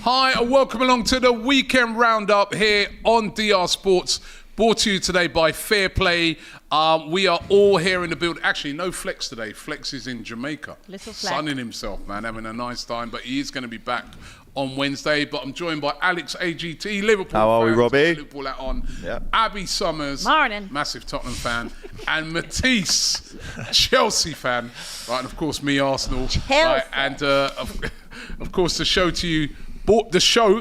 Hi, and welcome along to the weekend roundup here on DR Sports, brought to you today by Fairplay. We are all here in the building. Actually, no Flex today. Flex is in Jamaica. Little Flex. Sunning himself, man, having a nice time, but he is going to be back on Wednesday. But I'm joined by Alex AGT, Liverpool How are we, Robbie? Liverpool hat on. Yep. Abbi Summers, Morning. massive Tottenham fan, and Matisse, Chelsea fan. Right, and of course me, Arsenal. Right, and of course the show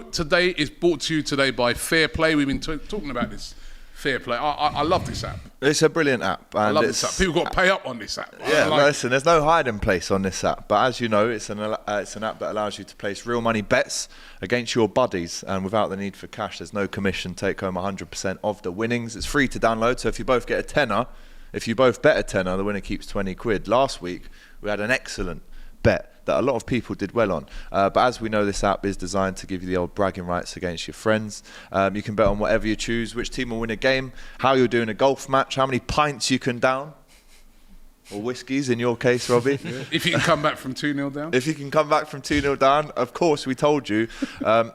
today is brought to you today by Fairplay. We've been talking about this Fairplay. I love this app. It's a brilliant app. I love this app. People got to pay up on this app. Yeah, listen, there's no hiding place on this app. But as you know, it's an app that allows you to place real money bets against your buddies. And without the need for cash, there's no commission. Take home 100% of the winnings. It's free to download. So if you both get a tenner, if you both bet a tenner, the winner keeps 20 quid. Last week, we had an excellent bet that a lot of people did well on. But as we know, this app is designed to give you the old bragging rights against your friends. You can bet on whatever you choose, which team will win a game, how you're doing a golf match, how many pints you can down, or whiskies in your case, Robbie. Yeah. If you can come back from 2-0 down. If you can come back from 2-0 down, of course, we told you.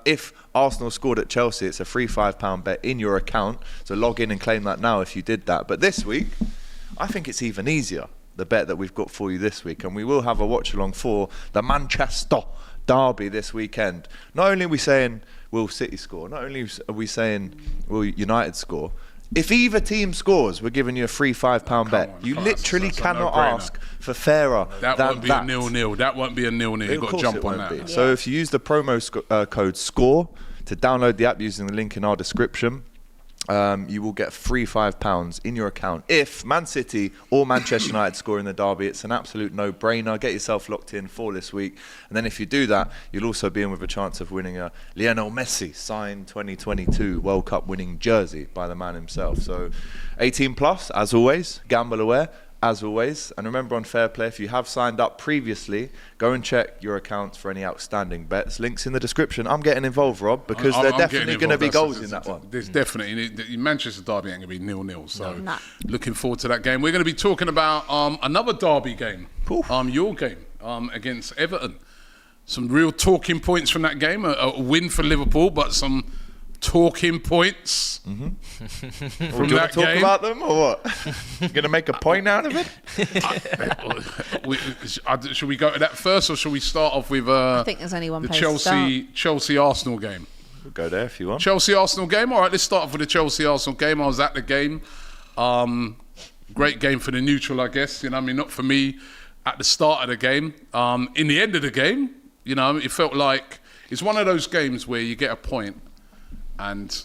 If Arsenal scored at Chelsea, it's a free £5 bet in your account. So log in and claim that now if you did that. But this week, I think it's even easier, the bet that we've got for you this week, and we will have a watch along for the Manchester Derby this weekend. Not only are we saying will City score, not only are we saying will United score, if either team scores, we're giving you a free £5 bet. You literally cannot ask for fairer that than won't be that. A 0-0. That won't be a 0-0. You've got to jump on that. Yeah. So if you use the promo code SCORE to download the app using the link in our description, you will get free £5 in your account if Man City or Manchester United score in the derby. It's an absolute no-brainer. Get yourself locked in for this week, and then if you do that, you'll also be in with a chance of winning a Lionel Messi signed 2022 World Cup winning jersey by the man himself. So 18 plus, as always, gamble aware, as always. And remember, on Fairplay, if you have signed up previously, go and check your accounts for any outstanding bets. Links in the description. I'm getting involved, Rob, because there are definitely going to be goals in that one. There's definitely. Manchester Derby ain't going to be 0-0. So looking forward to that game. We're going to be talking about another Derby game. Your game against Everton. Some real talking points from that game. A win for Liverpool, but some talking points from do you want to talk about them or what? You're going to make a point out of it? Should we go to that first, or should we start off with I think there's only one the place to Chelsea-Arsenal game? We'll go there if you want. Chelsea-Arsenal game? All right, let's start off with the Chelsea-Arsenal game. I was at the game. Great game for the neutral, I guess. You know, I mean, not for me at the start of the game. In the end of the game, you know, it felt like it's one of those games where you get a point, and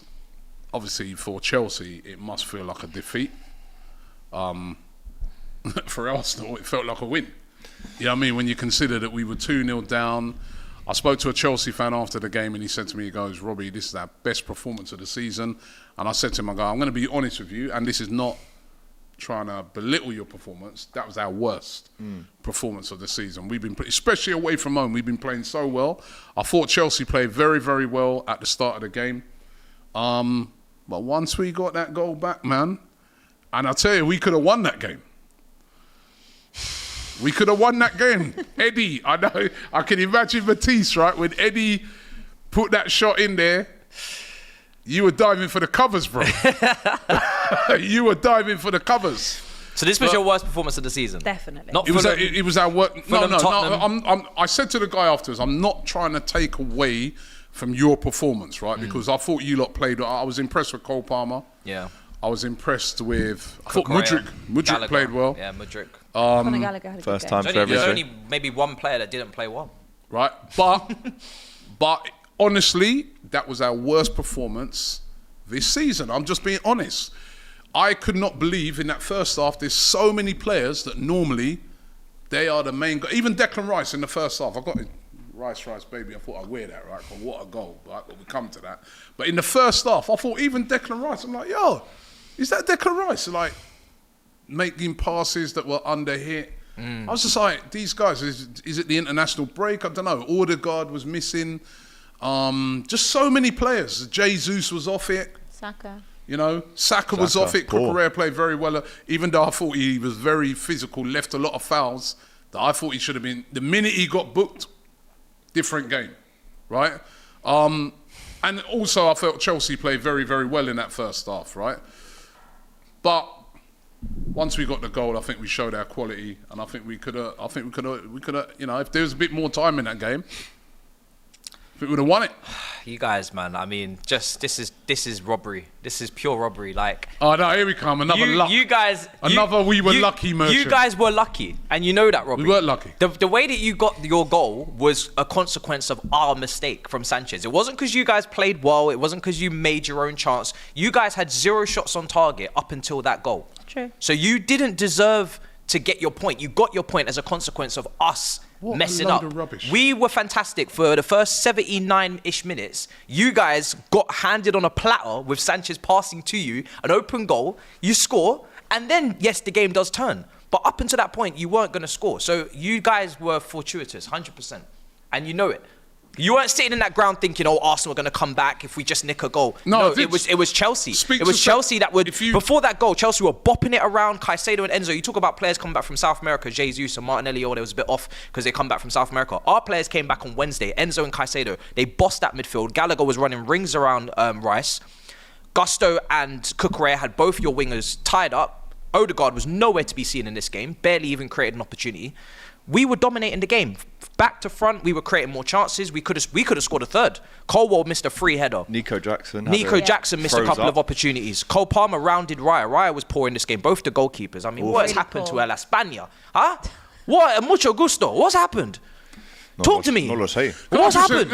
obviously for Chelsea, it must feel like a defeat. For Arsenal, it felt like a win. You know what I mean? When you consider that we were 2-0 down. I spoke to a Chelsea fan after the game, and he said to me, he goes, Robbie, this is our best performance of the season. And I said to him, I go, I'm going to be honest with you, and this is not trying to belittle your performance. That was our worst performance of the season. We've been, especially away from home, we've been playing so well. I thought Chelsea played very, very well at the start of the game. But once we got that goal back, man, and I tell you, we could have won that game. We could have won that game. Eddie, I know, I can imagine Matisse, right? When Eddie put that shot in there, you were diving for the covers, bro. You were diving for the covers. So this was your worst performance of the season? Definitely. Not It was our worst. No. Tottenham. I said to the guy afterwards, I'm not trying to take away from your performance, right? Because I thought you lot played. I was impressed with Cole Palmer. Yeah. I was impressed with. I thought Mudryk played well. Yeah, Mudryk. Conor Gallagher had a First good time game. for everything. There's only maybe one player that didn't play well. Right, but honestly, that was our worst performance this season. I'm just being honest. I could not believe in that first half. There's so many players that normally they are the main guy. Even Declan Rice in the first half. I got it. Rice, baby. I thought I'd wear that, right? But what a goal, right? But we come to that. But in the first half, I thought even Declan Rice. I'm like, yo, is that Declan Rice? Like making passes that were under hit. I was just like, these guys. Is it the international break? I don't know. Odegaard was missing. Just so many players. Jesus was off it. Saka. You know, Saka was off it. Cucurella played very well. Even though I thought he was very physical, left a lot of fouls that I thought he should have been. The minute he got booked, different game, right? And also, I felt Chelsea played very, very well in that first half, right? But once we got the goal, I think we showed our quality, and I think we could have. You know, if there was a bit more time in that game, I think we would have won it. You guys, man. I mean, just this is robbery. This is pure robbery. Like, Oh no, here we come. Another luck. You guys, We were lucky, Merchant. You guys were lucky, and you know that, Robbie. We weren't lucky. The way that you got your goal was a consequence of our mistake from Sanchez. It wasn't because you guys played well. It wasn't because you made your own chance. You guys had 0 shots on target up until that goal. True. So you didn't deserve to get your point. You got your point as a consequence of us What a messing load up. of rubbish. We were fantastic for the first 79-ish minutes. You guys got handed on a platter with Sanchez passing to you, an open goal. You score, and then, yes, the game does turn. But up until that point, you weren't going to score. So you guys were fortuitous, 100%. And you know it. You weren't sitting in that ground thinking, oh, Arsenal are going to come back if we just nick a goal. No, it was Chelsea. Speak It was to Chelsea that would, if you- before that goal, Chelsea were bopping it around, Caicedo and Enzo. You talk about players coming back from South America, Jesus and Martinelli, or they was a bit off because they come back from South America. Our players came back on Wednesday, Enzo and Caicedo. They bossed that midfield. Gallagher was running rings around Rice. Gusto and Cucurella had both your wingers tied up. Odegaard was nowhere to be seen in this game, barely even created an opportunity. We were dominating the game. Back to front, we were creating more chances. We could have scored a third. Colwell missed a free header. Nico Jackson Missed a couple of opportunities. Cole Palmer rounded Raya. Raya was poor in this game, both the goalkeepers. I mean, what has Really happened poor. to El España? Huh? What? Mucho gusto. What's happened? Talk to me. No lo sé. What's Let happened?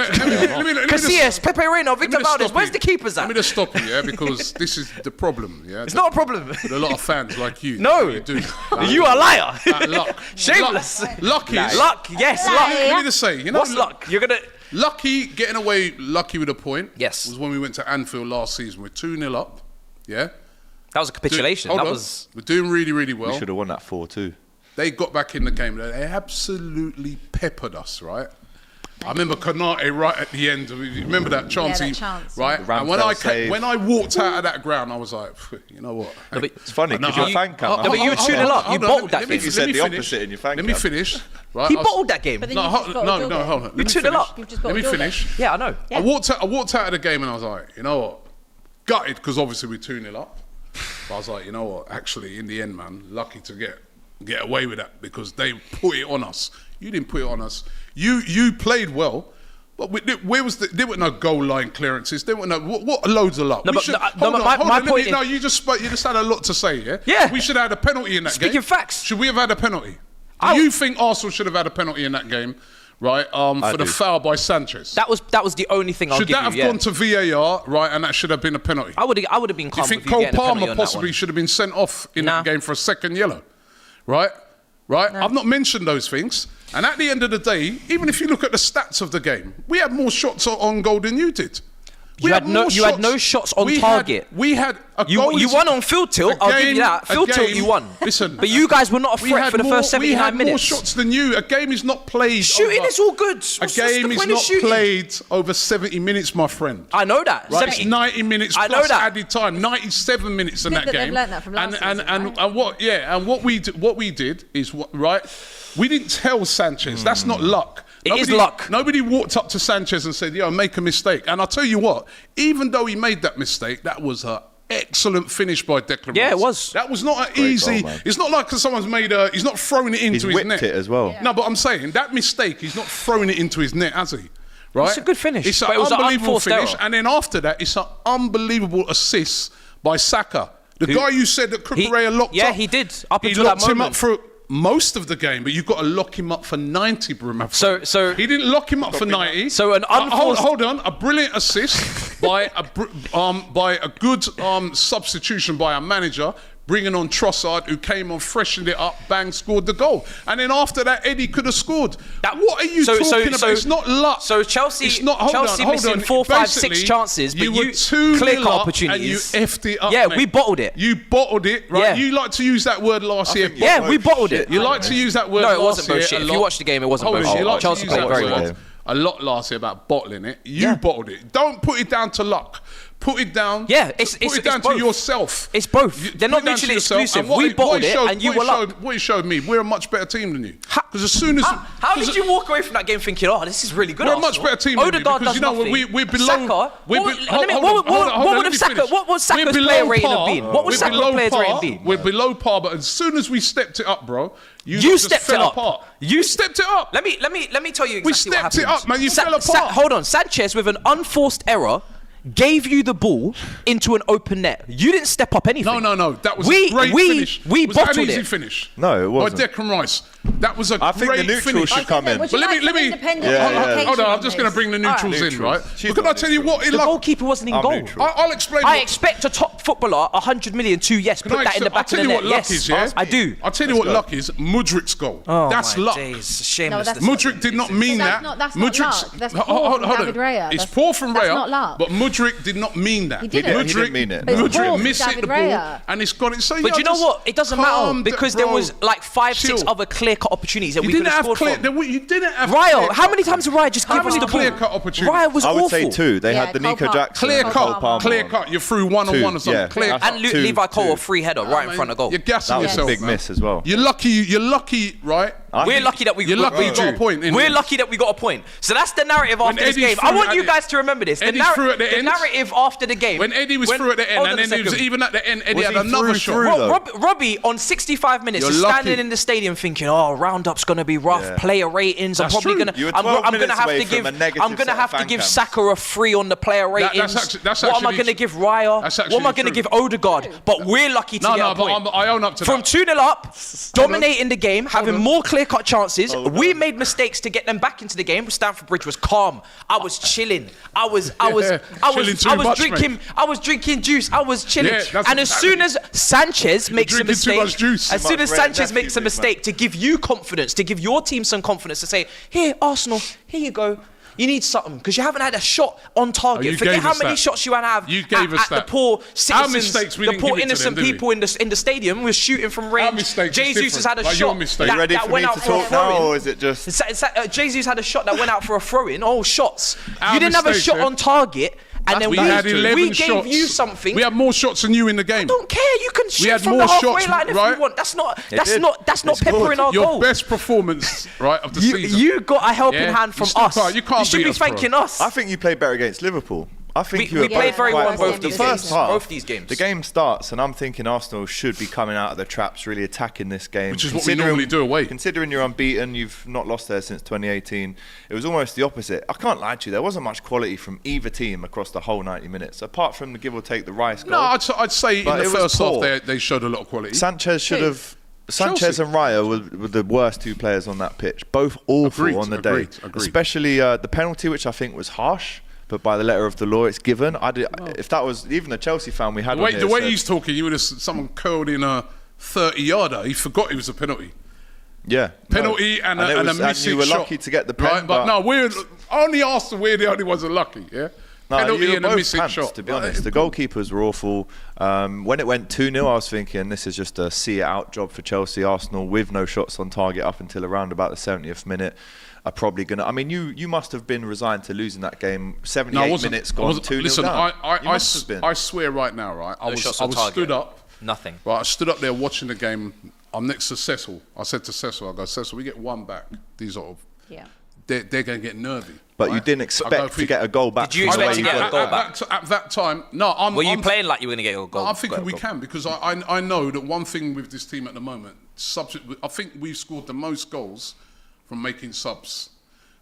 me just- Casillas, Pepe Reina, Victor let me just Valdez. stop Where's you. the keepers at? Let me just stop you, yeah, because this is the problem, yeah. It's not a problem. With a lot of fans like you. No. You do. You are a liar. Luck. Shameless. Luck is. Luck, yes, luck. Let me just say, you know, What's luck? You're going to... Getting away lucky with a point. Yes. Was when we went to Anfield last season. We're 2-0 up. Yeah. That was a capitulation. Hold That on. was... We're doing really, really well. We should have won that 4-2. They got back in the game. They absolutely peppered us, right? I remember Konate right at the end. Remember that chance? that he- chance, right? yeah. And when I walked out of that ground, I was like, you know what? No, but- It's funny because your fan camp. No, but you were 2-0 up. You bottled that game. You said the opposite in your fan Let me camp. finish. Right? He I was- bottled that game. But then No, you just got a no, goal hold on. there. Let me 2-0 finish. up. You've just got Let a me goal there. finish. Yeah, I know. Yeah. I walked out of the game and I was like, you know what? Gutted because obviously we're 2-0 up. But I was like, you know what? Actually, in the end, man, lucky to get away with that because they put it on us. You didn't put it on us. You played well. But there were no goal line clearances. There were no what loads of luck. No, We but should- no, hold but on, my hold on, point let me- is- you just had a lot to say, yeah. Yeah. We should have had a penalty in that game. Speaking facts. Should we have had a penalty? I- Do you think Arsenal should have had a penalty in that game, right? For the do. foul by Sanchez. That was the only thing I'll Should give that have you. Yeah. gone to VAR, right? And that should have been a penalty. I would have been Do calm you think with you Cole getting a penalty Palmer on that possibly one. should have been sent off in Nah. that game for a second yellow? Right? I've not mentioned those things. And at the end of the day, even if you look at the stats of the game, we had more shots on goal than you did. You had no shots on target. We had a goal. You won on field tilt. I'll give you that. Field tilt, you won. Listen, But you guys were not a we threat had for the first we 79 had more minutes. shots than you. A game is not played. Shooting over- is all good. A What's the game is point of not shooting? played over 70 minutes, my friend. I know that. Right, it's 70 90 minutes I know plus that. added time, 97 minutes in Good that that they've game. learnt that from last season, right? And what we did is right. We didn't tell Sanchez. That's not luck. It is luck. Nobody walked up to Sanchez and said, "Yo, make a mistake." And I'll tell you what, even though he made that mistake, that was an excellent finish by Declan Yeah, Rice. it was. That was not an Great easy. goal, man. It's not like 'cause someone's made a. He's not throwing it into He's his whipped net it as well. Yeah. No, but I'm saying that mistake. He's not throwing it into his net, has he? Right? It's a good finish, It's but an it was an unbelievable unforced finish, error. and then after that, it's an unbelievable assist by Saka. The guy you said that Cucurella locked up. Yeah, he did, up he until that locked him moment. up for most of the game, but you've got to lock him up for 90, bro. my friend. So- he didn't lock him up for 90. So an unforced- hold on, a brilliant assist by a good substitution by a manager. Bringing on Trossard, who came on, freshened it up, bang, scored the goal. And then after that, Eddie could have scored. What are you talking about? It's not luck. So Chelsea, It's not, hold Chelsea on, missing hold on. 4, 5, 6 Basically, chances, but you were 2-0 clear-cut up opportunities. and you effed it up. Yeah, mate. we bottled it. You bottled it, right? Yeah. You like to use that word last year. think Yeah, we bottled it. You like to use that word No, it last wasn't year bullshit. a If lot. you watch the game, it wasn't Hold on, bullshit. you like Chelsea to use played that very word well. a lot last year about bottling it. You bottled it. Don't put it down to luck. Put it down. Yeah, put it it's down to both. yourself. It's both. You- They're put not it down to mutually yourself, exclusive. and what We it- bottled what it, showed- and you what were it luck. showed- What it showed me, we're a much better team than you. Because as soon as How did you walk away from that game thinking, oh, this is really good? we're a Arsenal? much better team than you, Odegaard because does you know nothing. we're below. Saka, We're what be- would- hold let me- on, what hold on, would hold on, have let me Saka? finish. What would Saka's We're player below rating have par. been? What would We're Saka's below players par. rating been? We're below par, but as soon as we stepped it up, bro, you You just stepped it fell up. apart. You stepped it up. Let me tell you exactly We what stepped happened. it up, man. You fell apart. Hold on, Sanchez with an unforced error gave you the ball into an open net. You didn't step up anything. No. That was a great finish. We was that bottled an easy it. finish? No, it wasn't. By Declan Rice. That was a I think great the neutral finish. should come in. Would But you let like me. some independent Yeah, qualification Hold on, I'm on just going to this? bring the neutrals in, Neutral. right? She's But can I tell you what? The goalkeeper wasn't in I'm goal. neutral. I'll explain. I what- expect a top footballer 100 million to Can put I that in the accept- back of the I'll tell you net. what luck Yes, is, yeah? I do. I'll tell you what luck is. Mudrik's goal. Oh, That's my luck. days. Shameless. that's- Mudrik did not mean That's that. not- that's not Mudrik's- luck. That's Ho- poor hold from on. David Raya. It's That's- poor from that's Raya, not luck. but Mudrik did not mean that. He didn't. He didn't mean it. But it's poor Mudrik from missed David the ball, Raya. and it's got it. So But you know what? It doesn't matter because there was like 5-6 Chill. other clear-cut opportunities that You we could didn't have have scored clear. from. You didn't have. Raya, clear how cut. many times did Raya just How give us many the ball? clear-cut opportunities? Raya was I would awful. say 2. They Yeah, had the Cole Nico Palmer. Jackson. Clear and Cole cut, Palmer clear one. cut. You're through one-on-one or something. Yeah. Clear That's And cut. Levi Cole two. a free header right in front of goal. You're gassing That was yourself. a big man. miss as well. You're lucky, right? We're lucky that we You're lucky you got a point, innit? We're lucky that we got a point. So that's the narrative after this Eddie game. threw I want at you the- guys to remember this. Eddie threw at the end. narrative after the game. When Eddie was through at the end, hold and on a then it was second. even at the end, Eddie Was had he another through, shot. through, though? Robbie on 65 minutes You're is standing lucky. in the stadium thinking, "Oh, roundup's gonna be rough. Yeah. Player ratings. I'm That's probably true. gonna. You were I'm 12 gonna minutes have away to from give. a negative I'm gonna set of have to fan give cams. Saka a 3 on the player ratings. that's what am I actually gonna true. give Raya? That's What am I actually gonna true. give Odegaard? But we're lucky to No, get a but point. I own up to From that. 2-0 up, dominating the game, having more clear-cut chances. We made mistakes to get them back into the game. Stamford Bridge was calm. I was chilling. I was drinking juice. I was chilling. Yeah, that's And as soon as Sanchez makes a drinking too mistake, much juice. as soon as Too much Sanchez Red makes a Nephew, mistake, to give you confidence, to give your team some confidence, to say, "Here, Arsenal, here you go. You need something because you haven't had a shot on target. you Forget gave how us many that. shots you have You gave us at the that. poor Our citizens, mistakes, we the didn't poor give it to innocent them, did we? people in the stadium was shooting from range. mistakes is Jesus has different, had a like your shot mistake. Are you ready that for went me out to for a talk now, throw-in. or is it just... Jesus had a shot that went out for a throw-in. Oh, shots. Our You didn't have a mistakes, shot yeah. on target, and then We had 11 we shots. gave you something. We had more shots than you in the game. Don't care. You can shoot had from more the halfway shots, line if right? you want. That's not did. It's peppering good. our Your goal. best performance, right, of the season. You got a helping Yeah? hand You from still us. can't- you can't should beat be us, bro. thanking us. I think you played better against Liverpool. I think We you were played both very quite well both involved. these The first games. half, Both these games. The game starts, and I'm thinking Arsenal should be coming out of the traps, really attacking this game. Which is what we normally do away. Considering you're unbeaten, you've not lost there since 2018. It was almost the opposite. I can't lie to you, there wasn't much quality from either team across the whole 90 minutes, apart from the give or take the Rice goal. No, I'd say But in it the was first half poor. they showed a lot of quality. Sanchez should have... Sanchez Chelsea. and Raya were the worst 2 players on that pitch. Both awful Agreed, on the agreed, day. agreed. Especially the penalty, which I think was harsh. But by the letter of the law, it's given. If that was even a Chelsea fan we had on here The way said- he's talking, you would have someone curled in a 30-yarder. He forgot it was a penalty. Yeah, Penalty and a missing you were shot. lucky to get the pen, right? But no, we're only Arsenal. We're the only ones that are lucky. Yeah. No, Penalty you were and a both missing pants, shot. to be honest. The goalkeepers were awful. When it went 2-0, I was thinking this is just a see-it-out job for Chelsea. Arsenal, with no shots on target up until around about the 70th minute, are probably going to... I mean, you must have been resigned to losing that game. 78 minutes gone, 2-0 Listen, down. You must have been. I swear right now, right? I was shots on target. stood up. Nothing. Right, I stood up there watching the game. I'm next to Cecil. I said to Cecil, I go, Cecil, we get one back. These are... Yeah. They're going to get nervy. But you right? didn't I expect go, to get a goal back. Did you from the expect way to you get a got. goal back? At that time, no. Were you playing like you were going to get a goal? I'm thinking we goal? can because I know that one thing with this team at the moment, I think we've scored the most goals from making subs.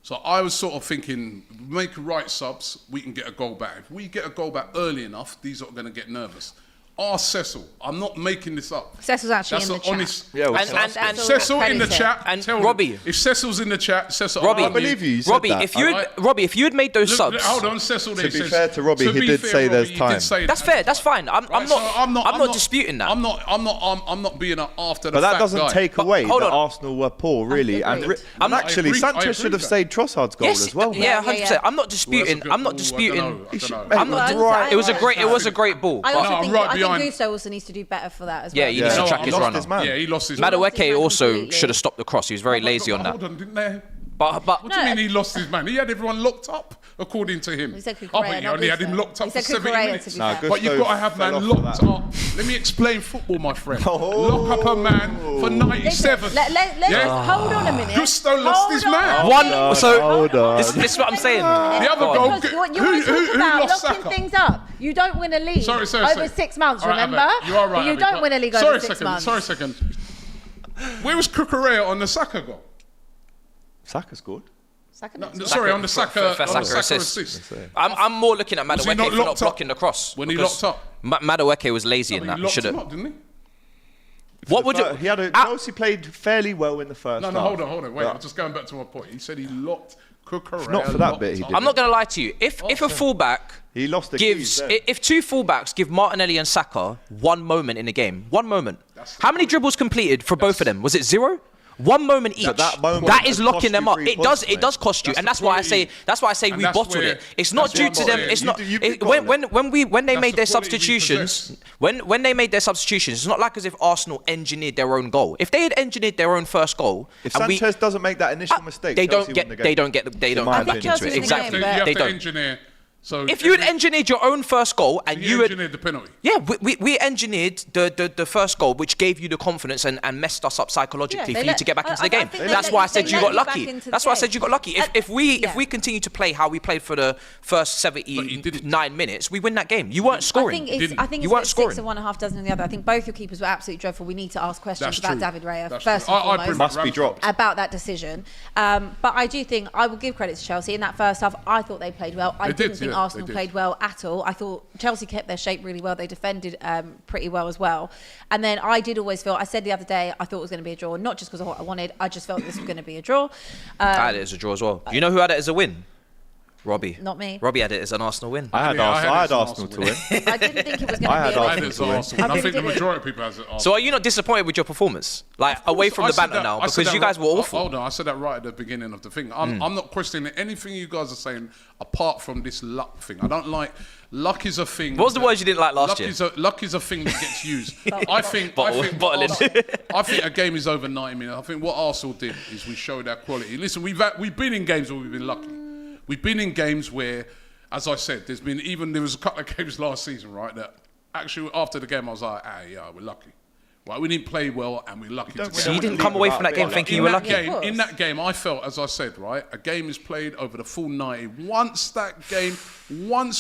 So I was sort of thinking, make right subs, we can get a goal back. If we get a goal back early enough, these are going to get nervous. Ask Cecil. I'm not making this up. Cecil's actually That's in an the chat. honest. Yeah, well, And Cecil in the Credit it. chat. And tell Robbie. them. If Cecil's in the chat, Cecil. Robbie, I believe you. You said Robbie, that. if you had made those subs, Hold on, Cecil. There To be says, fair to Robbie, he be did fair, say Robbie, there's he did time. say that's that. fair. That's fine. I'm Right, so not disputing that. I'm not being an after the But that fact doesn't guy. take away hold that on. Arsenal were poor, really. And Agreed. actually, I Sanchez agree should have with saved Trossard's goal Yes, as well. yeah, Yeah, 100%. yeah. I'm not disputing. good I'm not ball. disputing. I don't know. Mate, I'm not. right. It was a great ball. I but- also No, I'm think, right I behind. think Gusto also needs to do better for that as Yeah, well. he needs to No, track he his lost runner. his man. Yeah, he lost his. Madueke also completely. should have stopped the cross. He was very lazy on that. Hold on, didn't they? But What do you mean he lost his man? He had everyone locked up, according to him. He said Cucurella, but he not only had him Gusto. locked up He for said 70 Cucurella, minutes. to be fair. Gusto But you've got to have fell man off for locked that. up. Let me explain football, my friend. Oh. Lock up a man for 97. Let's Yeah. hold on a minute. Gusto lost his man. Hold on. This is what I'm saying. The other goal, Because who what you want to talk about lost locking Saka? things up. You don't win a league over 6 months, All right, remember? Abbi, you are right. You Abbi, don't but- win a league over 6 months. Sorry a second. Where was Cucurella on the Saka goal? Saka scored. Sorry, on the Saka, for Saka assist. assist. I'm more looking at Was he Madueke not for not locked up? blocking the cross. When he because locked up? Madueke was lazy in He that. locked Should him have. up, didn't he? What would He had a Chelsea played fairly well in the first half. No, hold on. Wait, But I'm just going back to my point. He said he locked Cucurella. Not for that bit, he up. didn't. I'm not going to lie to you. If a fullback He lost the gives, keys there. if two fullbacks give Martinelli and Saka one moment in a game, one moment. How many dribbles completed for both of them? Was it 0? 1 moment each. that moment That is could locking cost them you up. 3 It does. points, It does cost you, That's and the that's why I quality. say. That's why I say And we that's bottled where- it. It's not that's due what to I'm them. saying. It's not. You it- bottle when it. when they That's made the their quality we substitutions. possess. When they made their substitutions, it's not like as if Arsenal engineered their own goal. If they had engineered their own first goal, If and Sanchez doesn't make that initial mistake, they Chelsea don't get. win the game. They don't get. They don't my come back opinion. into it. Chelsea's in the Exactly. game, You have They to don't. engineer. So If you had engineered your own first goal and you you had engineered the penalty. yeah, we engineered the first goal, which gave you the confidence and messed us up psychologically Yeah, for they you to get back into I the game. think they That's let why I you- said they you let got you back lucky. into the That's why I game. said you got lucky. If Yeah. we continue to play how we played for the first But you didn't. 79 minutes, we win that game. You weren't scoring. didn't. I think You it's weren't been scoring. 6 and 1, a half dozen in the other. I think both your keepers were absolutely dreadful. We need to ask questions That's about true. David Raya That's first true. and I foremost. bring Must be dropped. About that decision. But I do think I will give credit to Chelsea. In that first half, I thought they played well. I They didn't did, think yeah, Arsenal they did. played well at all. I thought Chelsea kept their shape really well. They defended pretty well as well. And then I did always feel, I said the other day, I thought it was going to be a draw, not just because of what I wanted. I just felt this was going to be a draw. I had it as a draw as well. You know who had it as a win? Robbie. Not me. Robbie had it as an Arsenal win. I had Yeah, I had Arsenal Arsenal to win. I didn't think it was going I to had be a I Arsenal had win. it as Arsenal. And I really think the didn't. majority of people has it Arsenal. So are you not disappointed with your performance? Like away from I the said banter that- now I said because you that guys were right- awful. Hold on, I said that right at the beginning of the thing. I'm not questioning anything you guys are saying apart from this luck thing. I don't like luck is a thing. What was the words you didn't like last year? Luck is a thing that gets used. I think Bottling. I think a game is over 90 minutes. I think what Arsenal did is we showed our quality. Listen, we've been in games where we've been lucky. We've been in games where, as I said, there was a couple of games last season, right, that actually after the game I was like, yeah, we're lucky. Right, we didn't play well and we're lucky to get So you it. didn't come away from that game thinking you were lucky? In that game, I felt, as I said, right, a game is played over the full 90. Once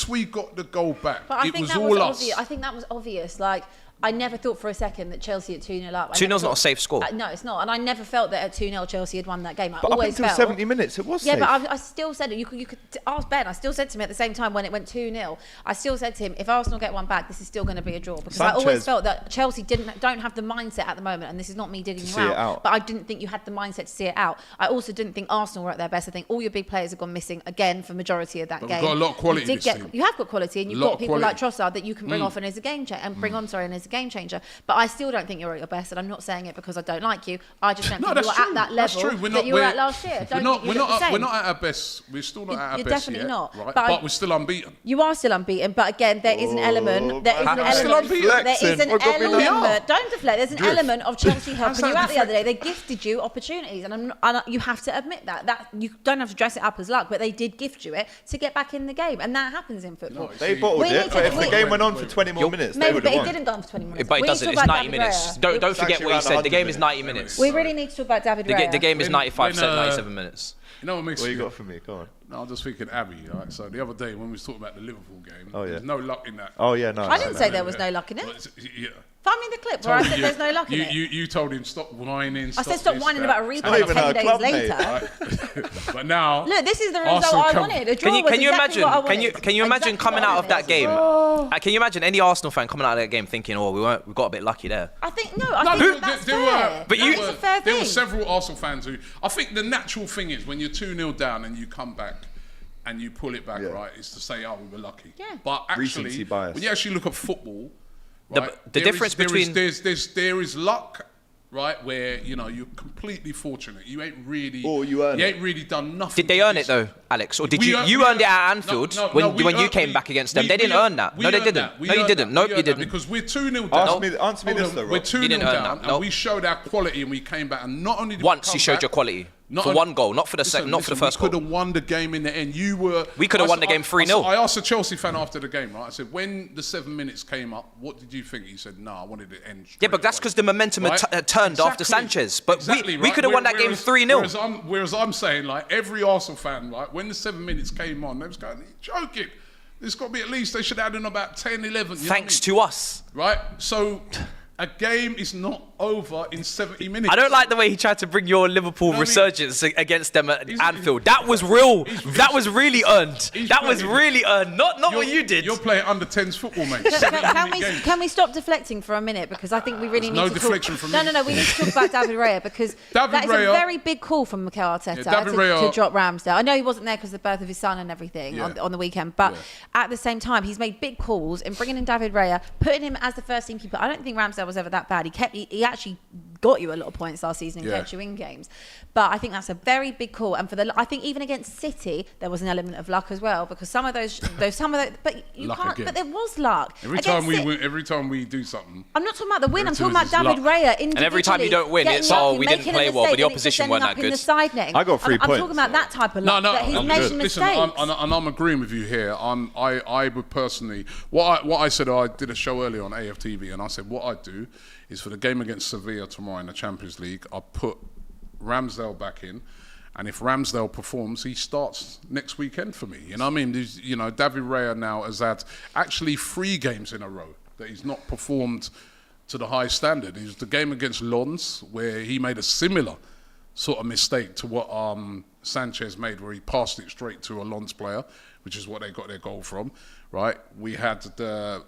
we got the goal back, But I it think was that all was us. obvious. I think that was obvious. Like, I never thought for a second that Chelsea at 2-0 up. 2-0's not a safe score. No, it's not. And I never felt that at 2-0 Chelsea had won that game. I But up always until felt 70 minutes, it was Yeah, safe. but I still said it. You could ask Ben. I still said to him at the same time when it went 2-0. I still said to him, if Arsenal get one back, this is still going to be a draw because I always Sanchez- felt that Chelsea don't have the mindset at the moment. And this is not me digging you see it out, out. but I didn't think you had the mindset to see it out. I also didn't think Arsenal were at their best. I think all your big players have gone missing again for majority of that But game. we've got a lot of quality in this team. You have got quality, and you've Lot got of people quality. like Trossard that you can bring off and as a game changer and bring on, and as a game changer. But I still don't think you're at your best, and I'm not saying it because I don't like you. I just don't No, think you that's were true. at that That's level true. that you were at last year. Don't think you look the same. We're not at our best. We're still not at our You're best definitely yet, not. right? But But we're still unbeaten. You are still unbeaten, but again, there is an element. There is an man, still element. unbeaten. There is an What got me down? element. Don't deflect. There's an element of Chelsea helping that you out the other deflect? day. They gifted you opportunities, and you have to admit that you don't have to dress it up as luck, but they did gift you it to get back in the game, and that happens in football. They bottled We need it, to- but if the we- game went on for 20 more minutes, they Maybe, would but have it won. didn't go on for 20 minutes. But it We doesn't. need to It's talk about 90 David minutes. Raya. Don't forget actually what you around said. The 100 game is minutes. 90 minutes. We really need to talk about David Raya. The game is 95%, when, 97 minutes. You know what makes What me... you got for me? Go on. No, I'm just thinking Abby, right? So the other day when we was talking about the Liverpool game, Oh, yeah. there's no luck in that. Oh, yeah, no. I didn't say there was no luck in it. Yeah. Find me the clip where I said there's no luck in it. You told him stop whining. I said stop whining about a not replay even 10 our days club, later. mate. But now... Look, this is the result Arsenal I come- wanted. A draw was Can you exactly imagine? what I wanted. Can you imagine Exactly coming what I out of that wanted. game? Can you imagine any Arsenal fan coming out of that game thinking, "Oh, we got a bit lucky there." I think I think that's fair. But you- It's a fair There thing. were several Arsenal fans who... I think the natural thing is when you're 2-0 down and you come back and you pull it back, Yeah. right, is to say, oh, we were lucky. Yeah. But actually, Recency bias. when you actually look at football, The- right, the there difference there between- there is luck, right, where, you know, you're completely fortunate. You ain't really... Or you earn it. ain't really done nothing. Did they earn it though, Alex, or did We you earned- you we earned it earned- at Anfield no, when we you earned- came we- back against them? we- They didn't we earn earned- that. we No, they earned didn't. that. We No, you earned didn't. that. Nope, We you earned that didn't. Because we're 2-0 down. Answer me this, though, We're Rob. 2-0 didn't earn down, that, no. and we showed our quality, and we came back, and not only did Once we you come showed back, your quality. For one goal, not for the second, not for the first goal. We goal. could have won the game in the end. We could have won the game 3-0. I asked a Chelsea fan after the game, right? I said, when the 7 minutes came up, what did you think? He said, no, I wanted it to end straight. Yeah, but that's because the momentum had turned after Sanchez. But we right? could have won that game 3-0. Whereas I'm saying, like, every Arsenal fan, like, when the 7 minutes came on, they was going, you're joking. There's got to be at least, they should add in about 10, 11. Thanks to us. Right? So a game is not over in 70 minutes. I don't like the way he tried to bring your Liverpool resurgence against them at Anfield. That was real. That was really earned. That was really earned. Not what you did. You're playing under 10s football, mate. Can we stop deflecting for a minute? Because I think we really need to deflection talk. from No, me. we need to talk about David Raya because that is a very big call from Mikel Arteta to drop Ramsdale. I know he wasn't there because of the birth of his son and everything on the weekend, but at the same time, he's made big calls in bringing in David Raya, putting him as the first team keeper. I don't think Ramsdale was ever that bad. He actually got you a lot of points last season and kept you in games. But I think that's a very big call. And I think even against City, there was an element of luck as well because some of those, but you luck can't. Again. But there was luck. Every time we win, every time we do something. I'm not talking about the win. I'm talking about David Raya individually. And every time you don't win, it's we didn't play well, but the opposition weren't that good. I got 3 points. I'm talking about that type of luck. No, he's making mistakes. Listen, I'm agreeing with you here. I would personally, what I said, I did a show earlier on AFTV, and I said what I'd do is for the game against Sevilla tomorrow in the Champions League, I'll put Ramsdale back in, and if Ramsdale performs, he starts next weekend for me. You know what I mean? David Raya now has had actually 3 games in a row that he's not performed to the high standard. It was the game against Lens where he made a similar sort of mistake to what Sanchez made, where he passed it straight to a Lens player, which is what they got their goal from, right? We had the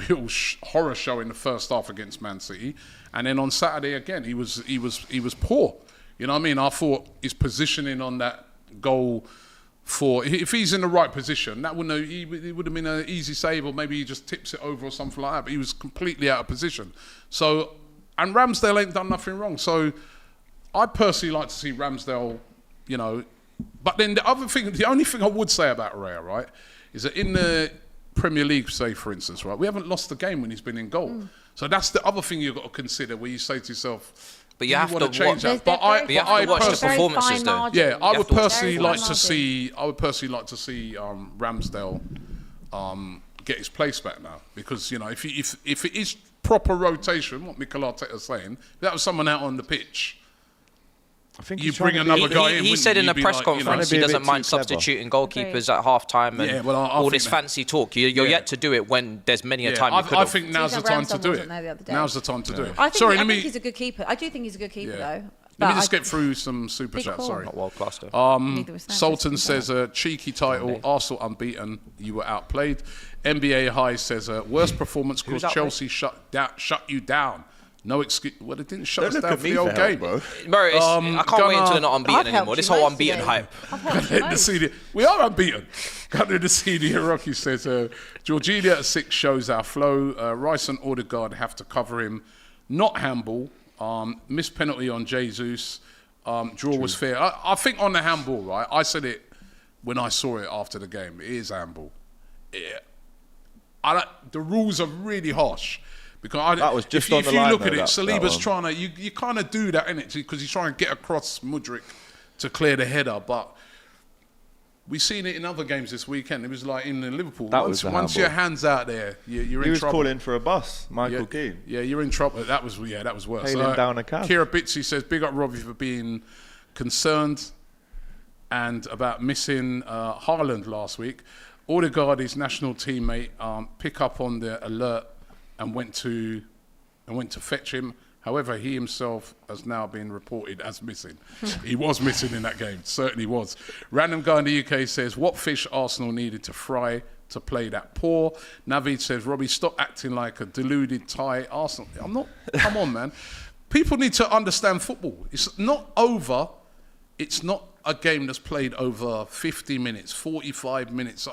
real horror show in the first half against Man City, and then on Saturday again he was poor. You know what I mean? I thought his positioning on that goal, if he's in the right position, it would have been an easy save, or maybe he just tips it over or something like that. But he was completely out of position. So, and Ramsdale ain't done nothing wrong. So, I'd personally like to see Ramsdale, But then the only thing I would say about Raya, right, is that in the Premier League, say for instance, right, we haven't lost the game when he's been in goal. So that's the other thing you've got to consider, where you say to yourself, but you have to change that. But you have to watch the performances, though. Yeah, I would personally like to see Ramsdale get his place back now, because if it is proper rotation, what Mikel Arteta is saying, if that was someone out on the pitch, I think you bring another guy in. He said in a press conference he doesn't mind substituting goalkeepers at half time and all this fancy talk. You're yet to do it when there's many a time you could. I think now's the time to do it. Now's the time to do it. I think he's a good keeper. I do think he's a good keeper, though. Let me just get through some super chats. Sorry. Not world class, though. Sultan says, cheeky title, Arsenal unbeaten, you were outplayed. NBA High says, worst performance because Chelsea shut you down. No excuse. Well, it didn't shut us down for the old game, bro. Bro, I can't wait until they're not unbeaten anymore. This whole unbeaten hype. We are unbeaten. Gunner the CD Rocky says, Jorginho at 6 shows our flow. Rice and Odegaard have to cover him. Not handball. Missed penalty on Jesus. Draw was fair. I think on the handball, right? I said it when I saw it after the game. It is handball. The rules are really harsh. Because that was just if you look at it, Saliba's trying to, you kind of do that, innit? Because he's trying to get across Mudryk to clear the header. But we've seen it in other games this weekend. It was like in Liverpool. Once your hand's out there, you're in trouble. He was calling for a bus, Michael Keane. Yeah, you're in trouble. That was worse. Hailing down a cab. Kira Bitsy says, big up Robbie for being concerned and about missing Haaland last week. Odegaard, his national teammate, pick up on the alert and went to fetch him. However, he himself has now been reported as missing. He was missing in that game, certainly was. Random guy in the UK says, what fish Arsenal needed to fry to play that poor? Navid says, Robbie, stop acting like a deluded Thai Arsenal. I'm not, come on, man. People need to understand football. It's not over. It's not a game that's played over 50 minutes, 45 minutes.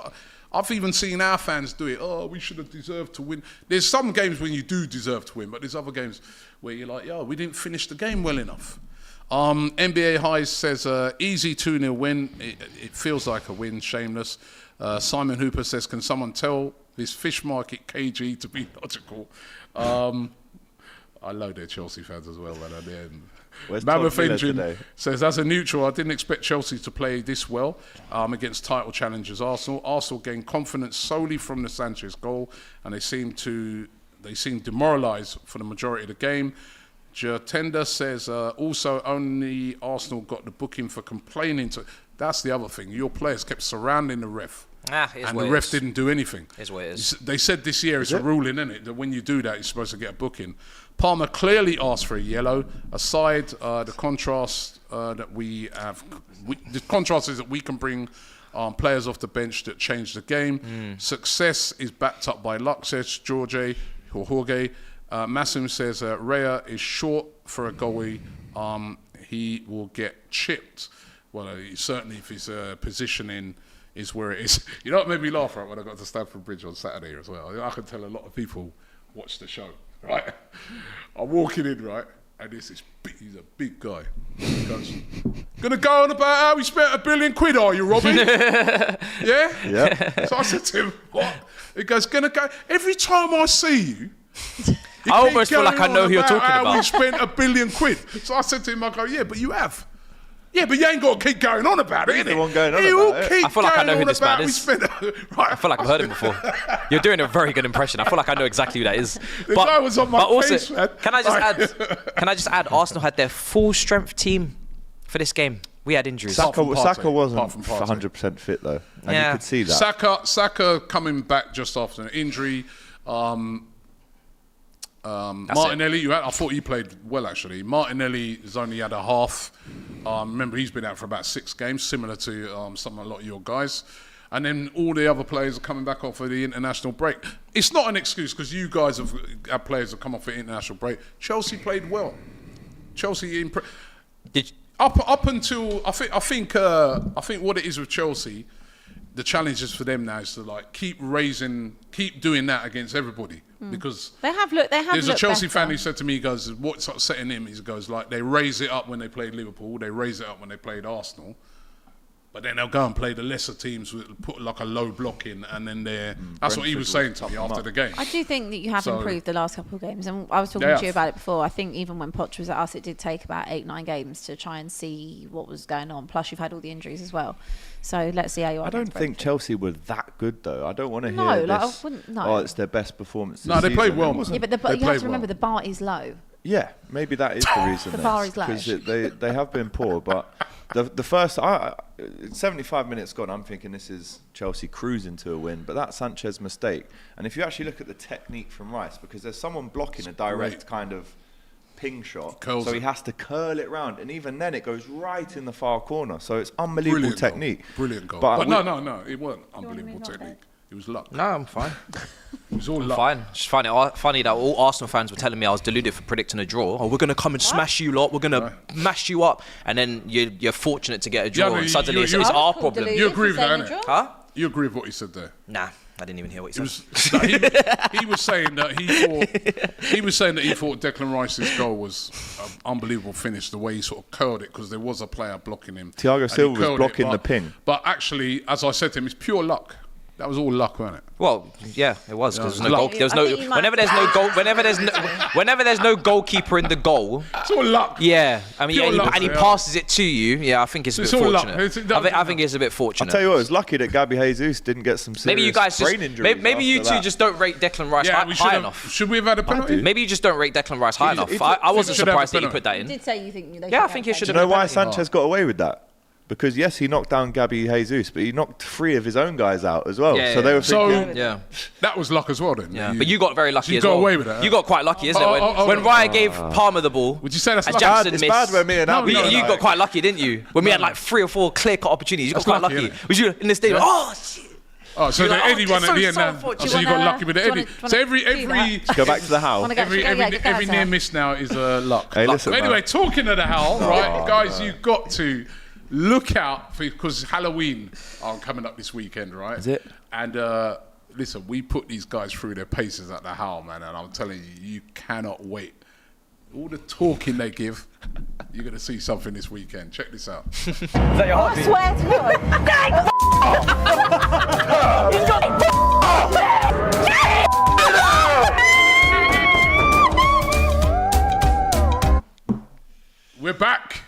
I've even seen our fans do it. Oh, we should have deserved to win. There's some games when you do deserve to win, but there's other games where you're like, we didn't finish the game well enough. NBA High says, easy 2-0 win. It feels like a win, shameless. Simon Hooper says, can someone tell this fish market KG to be logical? I know they're Chelsea fans as well, man. Mammoth Engine says, as a neutral, I didn't expect Chelsea to play this well against title challengers Arsenal. Arsenal gained confidence solely from the Sanchez goal, and they seemed demoralised for the majority of the game. Jertenda says, also only Arsenal got the booking for complaining. That's the other thing. Your players kept surrounding the ref. And the ref didn't do anything. Is what it is. They said this year it's a ruling, isn't it? That when you do that, you're supposed to get a booking. Palmer clearly asked for a yellow. Aside the contrast that we have, the contrast is that we can bring players off the bench that change the game. Success is backed up by luck, says Jorge. Massim says Raya is short for a goalie. He will get chipped. Well, certainly if his positioning is where it is. You know what made me laugh, right, when I got to Stamford Bridge on Saturday as well? I can tell a lot of people watch the show, right? I'm walking in, right, and he's a big guy. He goes, gonna go on about how we spent £1 billion, are you, Robbie? Yeah? So I said to him, what? He goes, gonna go, every time I see you, I almost feel like I know who you're talking about. We spent £1 billion. So I said to him, I go, yeah, but you have. Yeah, but you ain't got to keep going on about it, innit? I feel like I know who this man is. I feel like I've heard him before. You're doing a very good impression. I feel like I know exactly who that is. The guy was on my face, man. Can I just add, Arsenal had their full strength team for this game. We had injuries. Saka wasn't 100% fit though, and you could see that. Saka coming back just after an injury. Martinelli, I thought he played well actually. Martinelli has only had a half. Remember, he's been out for about 6 games, similar to a lot of your guys. And then all the other players are coming back off of the international break. It's not an excuse because you guys have had players that come off the international break. Chelsea played well. Chelsea up until I think what it is with Chelsea. The challenge is for them now is to keep doing that against everybody because they have there's a Chelsea fan who said to me, he goes, what's upsetting him? He goes, they raise it up when they played Liverpool, they raise it up when they played Arsenal, but then they'll go and play the lesser teams with put a low block in, and then that's what he was saying to me after the game. I do think that you have improved the last couple of games, and I was talking to you about it before. I think even when Poch was at us, it did take about 8-9 games to try and see what was going on. Plus, you've had all the injuries as well. So let's see how you are. I don't think Chelsea were that good though. I don't want to hear this. Oh, it's their best performance. No, they played well. Yeah, but you have to remember the bar is low. Yeah, maybe that is the reason. The bar is low because they have been poor. But the first 75 minutes gone, I'm thinking this is Chelsea cruising to a win. But that Sanchez mistake, and if you actually look at the technique from Rice, because there's someone blocking a direct kind of ping shot, so he has to curl it round, and even then it goes right in the far corner. So it's unbelievable technique. Brilliant goal. But no, it wasn't unbelievable technique. It was luck. No, I'm fine. It was all luck. Fine. Just funny that all Arsenal fans were telling me I was deluded for predicting a draw. Oh, we're going to come and smash you lot. We're going to mash you up. And then you're fortunate to get a draw. And suddenly it's our problem. You agree with that, innit? Huh? You agree with what he said there? Nah. I didn't even hear what he said. He was saying that he thought Declan Rice's goal was an unbelievable finish, the way he sort of curled it, because there was a player blocking him. Thiago Silva was blocking the ping. But actually, as I said to him, it's pure luck. That was all luck, wasn't it? Well, yeah, it was, because whenever there's no goalkeeper in the goal, it's all luck. Yeah, I mean, and he passes it to you. Yeah, I think it's a bit fortunate. I think it's a bit fortunate. I'll tell you what, it's lucky that Gabby Jesus didn't get some serious brain injuries. Maybe you two just don't rate Declan Rice high enough. Should we have had a penalty? Maybe you just don't rate Declan Rice high enough. I wasn't surprised that you put that in. You did say you think they I think you should have. Do you know why Sanchez got away with that? Because yes, he knocked down Gabby Jesus, but he knocked 3 of his own guys out as well. So they were thinking, that was luck as well then. Yeah, but you got very lucky as well. You got away with it. You got quite lucky, isn't it? When Raya gave Palmer the ball, would you say that's lucky? It's bad when me and Abbi. You got quite lucky, didn't you? When we had 3 or 4 clear-cut opportunities, you got quite lucky. Was you in the stadium? Oh shit! Oh, so the Eddie one at the end now. So you got lucky with the Eddie. So every go back to the Howl. Every near miss now is luck. Hey, listen, anyway, talking of the Howl, right, guys, you got to look out because Halloween are coming up this weekend, right? Is it? And listen, we put these guys through their paces at the Howl, man, and I'm telling you, you cannot wait. All the talking they give, you're going to see something this weekend. Check this out. I swear to God. back.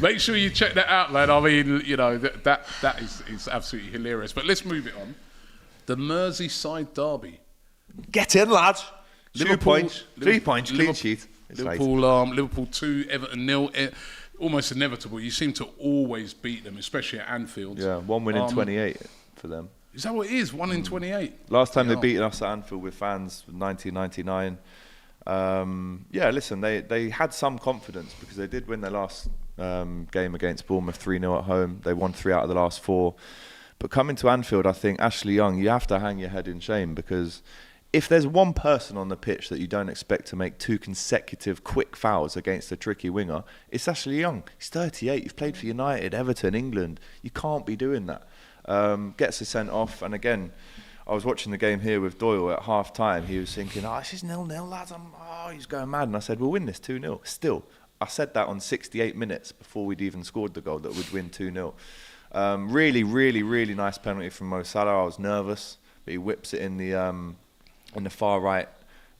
Make sure you check that out, lad. I mean, you know, that is absolutely hilarious. But let's move it on. The Merseyside Derby. Get in, lad. 2 points. 3 Liverpool, points, clean sheet. Liverpool 2, Everton 0. Almost inevitable. You seem to always beat them, especially at Anfield. Yeah, 1 win in 28 for them. Is that what it is? 1 in 28? Last time they beat us at Anfield with fans, 1999. Yeah, listen, they had some confidence because they did win their last game against Bournemouth 3-0 at home. They won 3 out of the last 4. But coming to Anfield, I think Ashley Young, you have to hang your head in shame, because if there's one person on the pitch that you don't expect to make 2 consecutive quick fouls against a tricky winger, it's Ashley Young. He's 38. You've played for United, Everton, England. You can't be doing that. Gets a sent off, and again, I was watching the game here with Doyle at half time. He was thinking, this is 0-0, lads. He's going mad. And I said, we'll win this 2-0. Still, I said that on 68 minutes before we'd even scored the goal, that we'd win 2-0. Really, really, really nice penalty from Mo Salah. I was nervous, but he whips it in the far right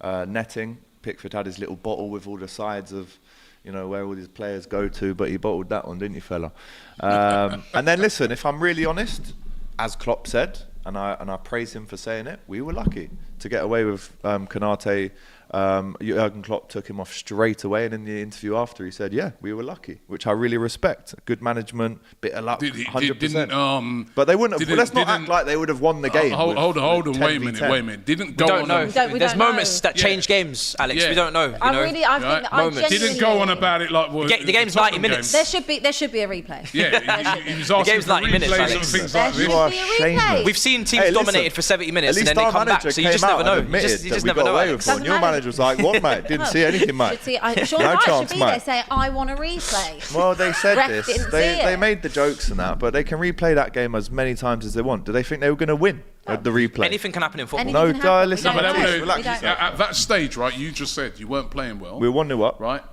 netting. Pickford had his little bottle with all the sides of, you know, where all these players go to, but he bottled that one, didn't you, fella? And then listen, if I'm really honest, as Klopp said, and I praise him for saying it, we were lucky to get away with Konate. Jurgen Klopp took him off straight away, and in the interview after, he said, "Yeah, we were lucky," which I really respect. Good management, bit of luck, 100%. But they wouldn't have. Let's not act like they would have won the game. Hold on, wait a minute. Didn't go on. There's moments that change games, Alex. We don't know. I think didn't go on about it like the game's 90 minutes. There should be a replay. Yeah, he was asking for replays and things like this. You are shameless. We've seen teams dominated for 70 minutes and then they come back, so you just never know. You just never know. Your manager was like, "What, mate? Didn't see anything, mate. No chance, mate." There saying, "I want a replay." Well, they said this. They made the jokes and that, but they can replay that game as many times as they want. Do they think they were going to win the replay? Anything can happen in football. No, listen. At that stage, right? You just said you weren't playing well. We were 1-0 up, right?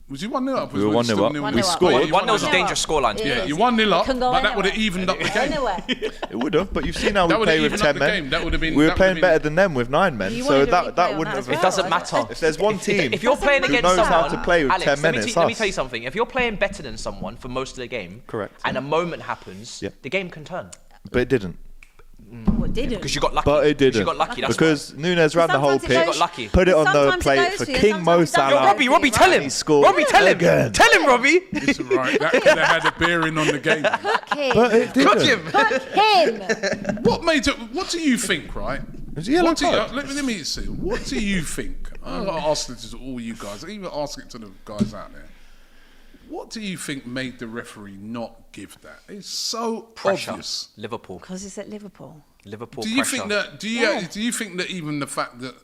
Was you 1-0 up? We were 1-0 up. We scored. 1-0 is a dangerous scoreline. Yeah, you 1-0 up, but that would have evened up the game. It would have, but you've seen how we play with 10 men. We were playing better than them with 9 men, so that wouldn't have. It doesn't matter. If there's one team, if you're playing against someone, knows how to play with 10 men, let me tell you something. If you're playing better than someone for most of the game, correct, and a moment happens, the game can turn. But it didn't. Well, it didn't. Because you got lucky. But it didn't. You got lucky. That's because Nunes ran the whole pitch. Got lucky. Put it on the plate for King Mo Salah. Robbie, tell him. Robbie, tell him. Again. Tell him, Robbie. Listen, right, that could have had a bearing on the game. Cook him. But it didn't. Cook him. What do you think, right? It's a yellow card. Let me see. What do you think? I'll ask this to all you guys. I'll even ask it to the guys out there. What do you think made the referee not give that? It's so obvious. Liverpool. Because it's at Liverpool. Do you think that? Do you think that even the fact that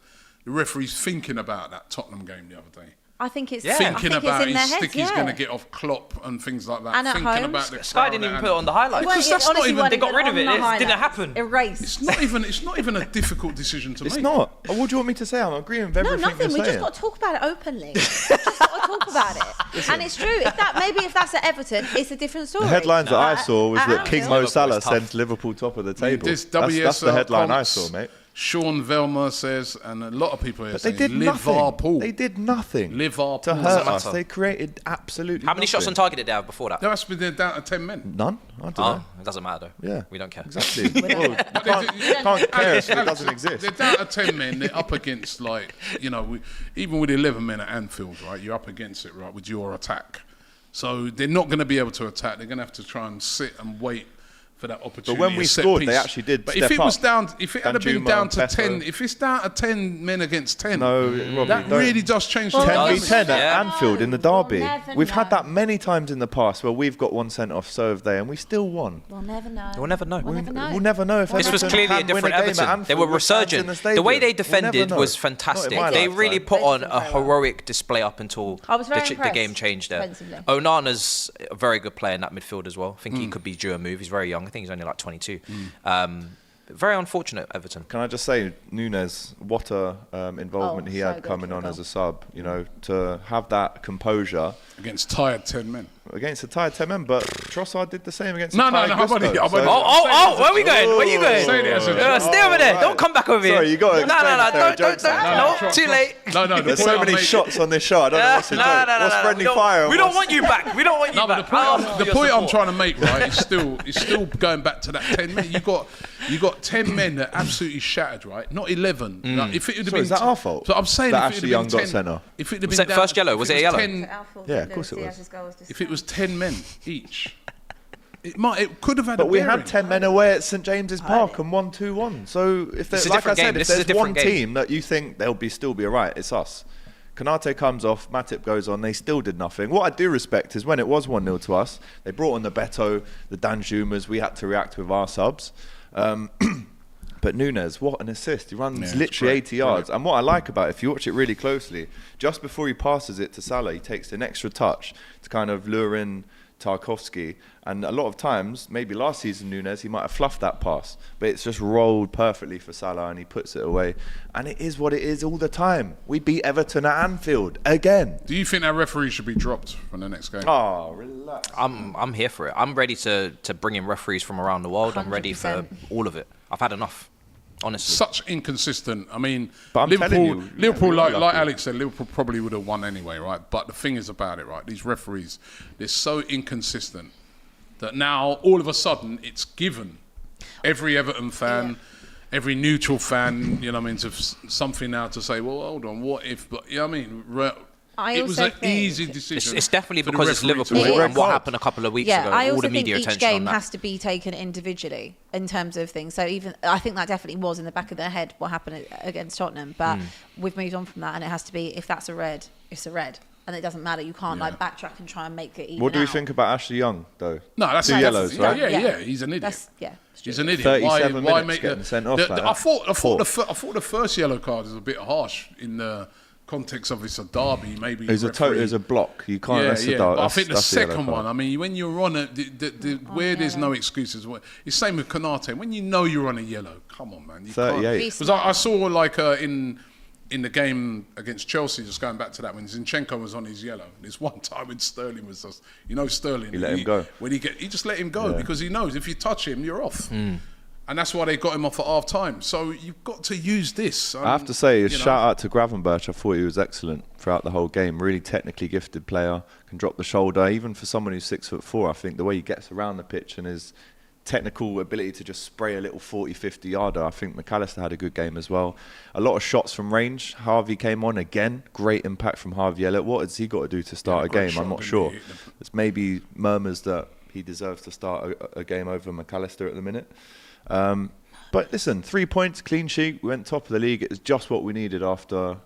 the referee's thinking about that Tottenham game the other day? I think it's thinking about his stick he's going to get off Klopp and things like that. And thinking at home, about the Sky didn't even put it on the highlights. Because that's not even. They got rid of it. It didn't happen. Erased. It's not even a difficult decision to make. It's not. What do you want me to say? I'm agreeing with everything you're saying. We just got to talk about it openly. Just got to talk about it. Listen. And it's true. If that's at Everton, it's a different story. The headlines that I saw was that King Mo Salah sent Liverpool top of the table. That's the headline I saw, mate. Sean Velmer says, and a lot of people here say, Liverpool. They did nothing. Liverpool to hurt us. They created absolutely How many shots on target did they have before that? There must be down to 10 men. None. I don't know. It doesn't matter though. Yeah. We don't care. Exactly. You can't care if it doesn't exist. They're down to 10 men. They're up against, even with 11 men at Anfield, right? You're up against it, right, with your attack. So they're not going to be able to attack. They're going to have to try and sit and wait for that opportunity. But when we scored, they actually did. But if it was down, if it had been down to 10, if it's down to 10 men against 10, that really does change the 10v10 at Anfield in the derby. We've had that many times in the past where we've got one sent off, so have they, and we still won. We'll never know. We'll never know. We'll never know if this was clearly a different Everton. They were resurgent. The way they defended was fantastic. They really put on a heroic display up until the game changed there. Onana's a very good player in that midfield as well. I think he could be due a move. He's very young. I think he's only like 22. Very unfortunate, Everton. Can I just say, Nunes, what a involvement he had coming on as a sub. You know, to have that composure against tired 10 men. against a tired 10 men, but Trossard did the same against No, a tired Gusto. where are we going? Where are you going? Stay over there. Don't come back over here. Sorry, you got to don't. No, too late. No, there's so many shots on this show. I don't know what's the joke. What's friendly fire? We don't want you back. We don't want you back. The point I'm trying to make, right, is still going back to that 10 men. You got 10 men that absolutely shattered, right? Not 11. Like, if it would have been, is that our fault? So I'm saying that if Ashley it Young had got been 10, sent off. if it had Was been that first yellow? Was it a yellow? Yeah, of course it was. If it was 10 men each, it could have had. But we had 10 men away at St James's Park and won 2-1. So if there's, like I said, if there's one team that you think they'll still be alright, it's us. Kanate comes off, Matip goes on, they still did nothing. What I do respect is when it was 1-0 to us, they brought on the Beto, the Danjumas, we had to react with our subs. But Nunes, what an assist. He runs literally 80 yards. And what I like about it, if you watch it really closely, just before he passes it to Salah, he takes an extra touch to kind of lure in Tarkowski. And a lot of times, maybe last season Nunes, he might have fluffed that pass, but it's just rolled perfectly for Salah and he puts it away. And it is what it is all the time. We beat Everton at Anfield again. Do you think our referee should be dropped from the next game? Oh, relax. I'm here for it. I'm ready to bring in referees from around the world. 100%. I'm ready for all of it. I've had enough. Honestly. Such inconsistent. I mean, but Liverpool, like Alex said, Liverpool probably would have won anyway, right? But the thing is about it, right? These referees, they're so inconsistent that now all of a sudden it's given every Everton fan, every neutral fan, you know what I mean, to something now to say, well, hold on, what if? But you know what I mean. It was an easy decision. It's definitely because it's Liverpool and what happened a couple of weeks ago. I also all the media think each attention game on that. has to be taken individually in terms of things. So I think that definitely was in the back of their head what happened against Tottenham. But we've moved on from that, and it has to be, if that's a red, it's a red. And it doesn't matter. You can't backtrack and try and make it even. What do we think about Ashley Young, though? No, that's 2 yellows, right? Yeah, he's an idiot. He's an idiot. 37 why minutes make getting sent off like that? I thought the first yellow card is a bit harsh in the context of it's a derby. Maybe it's a block. You can't. But I think the second one. I mean, when you're on it, where there's no excuses. It's the same with Konate. When you know you're on a yellow, come on, man. You 38. Because I saw like in the game against Chelsea, just going back to that, when Zinchenko was on his yellow. There's one time when Sterling was just, Sterling. He let him go. When he just let him go because he knows if you touch him, you're off. And that's why they got him off at half time. So you've got to use this. I have to say, shout out to Gravenberch. I thought he was excellent throughout the whole game. Really technically gifted player, can drop the shoulder. Even for someone who's 6'4", I think the way he gets around the pitch and his technical ability to just spray a little 40-50 yarder. I think McAllister had a good game as well. A lot of shots from range. Harvey came on again. Great impact from Harvey Elliott. What has he got to do to start a game? I'm not sure. There's maybe murmurs that he deserves to start a game over McAllister at the minute. But listen, 3 points, clean sheet. We went top of the league. It's just what we needed after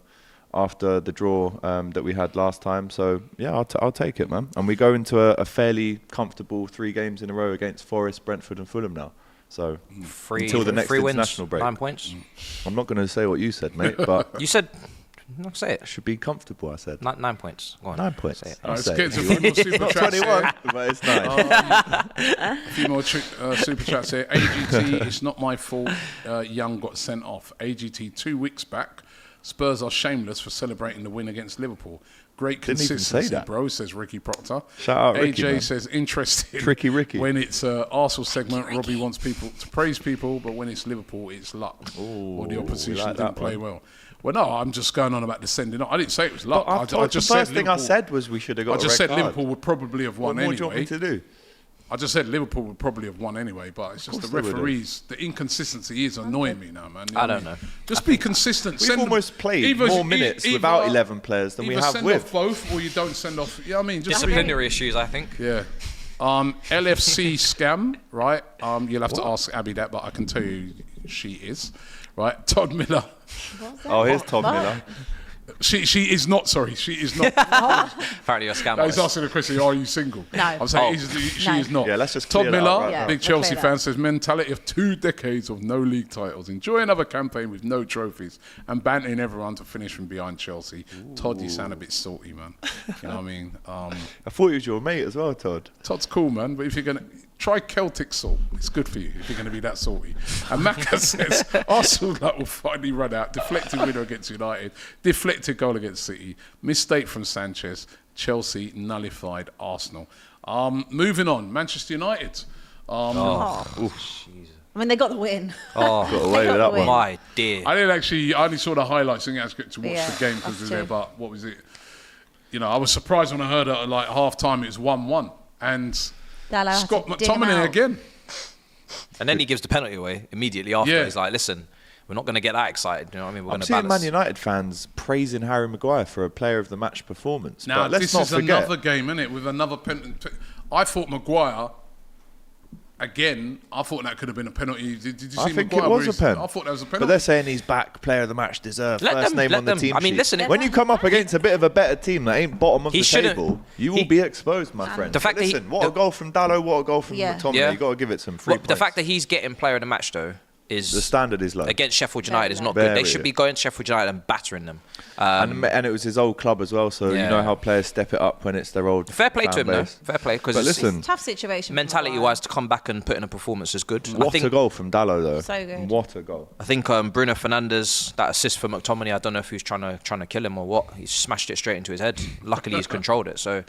the draw that we had last time. So yeah, I'll take it, man. And we go into a fairly comfortable 3 games in a row against Forest, Brentford, and Fulham now. So until the next international break. 9 points. I'm not going to say what you said, mate. But you said. No, say it. Should be comfortable, I said. 9 points. Go on. 9 points. Say it. Let's get to a few more super chats 21, but it's 9. A few more super chats here. AGT, it's not my fault. Young got sent off. AGT 2 weeks back. Spurs are shameless for celebrating the win against Liverpool. Great consistency, bro, says Ricky Proctor. Shout out Ricky, AJ man. says, interesting. Tricky Ricky. When it's Arsenal segment, Robbie wants people to praise people, but when it's Liverpool, it's luck. Or the opposition didn't play well. Well, no, I'm just going on about the sending off. I didn't say it was luck. I just the first thing I said was we should have got a red card. I just said Liverpool would probably have won anyway. What do you want me to do? I just said Liverpool would probably have won anyway, but it's just the referees. The inconsistency is annoying me now, man. I don't know. Just be consistent. We've almost played more minutes without 11 players than we have with. Either send off both, or you don't send off. Yeah, I mean, just disciplinary issues, I think. Yeah. LFC scam, right? You'll have to ask Abbi that, but I can tell you she is, right? Todd Miller. Oh, here's Todd Miller. She is not. Sorry, she is not. Apparently, you're scam. He's asking the question: are you single? No. I'm saying she is not. Yeah, let's just Todd Miller, right big Chelsea fan, says mentality of 2 decades of no league titles. Enjoy another campaign with no trophies and bantering everyone to finish from behind Chelsea. Ooh. Todd, you sound a bit salty, man. You know what I mean? I thought he was your mate as well, Todd. Todd's cool, man. But if you're gonna try Celtic salt, it's good for you if you're going to be that salty. And Maka says Arsenal will finally run out. Deflected winner against United. Deflected goal against City. Mistake from Sanchez. Chelsea nullified Arsenal. Moving on, Manchester United. I mean, they got the win. Got away with that one. My dear. I only saw the highlights. I didn't actually get to watch the game because we were there. But what was it? I was surprised when I heard at like half time it was 1-1. And Scott McTominay again. And then he gives the penalty away immediately after. Yeah. He's like, listen, we're not going to get that excited. You know what I mean? We're going to balance. I'm seeing Man United fans praising Harry Maguire for a player of the match performance. Now, but let's not forget, another game, isn't it? With another penalty. I thought Maguire... Again, I thought that could have been a penalty. Did you see I think Maguire it was a pen. I thought that was a penalty. But they're saying he's back, player of the match, deserved, first name on the team sheet. Listen, when you come up against a bit of a better team that ain't bottom of the table, you will be exposed, my friend. Listen, what a goal from Dalot, what a goal from McTominay. You've got to give it some free points. The fact that he's getting player of the match, though, is... The standard is low. Against Sheffield United is not good. They should be going to Sheffield United and battering them. And it was his old club as well, so you know how players step it up when it's their old Fair play to him, though. Fair play, because it's a tough situation. Mentality-wise, to come back and put in a performance is good. What a goal from Dalot, though. So good. What a goal. I think Bruno Fernandes, that assist for McTominay, I don't know if he was trying to kill him or what. He smashed it straight into his head. Luckily, he's controlled it. So,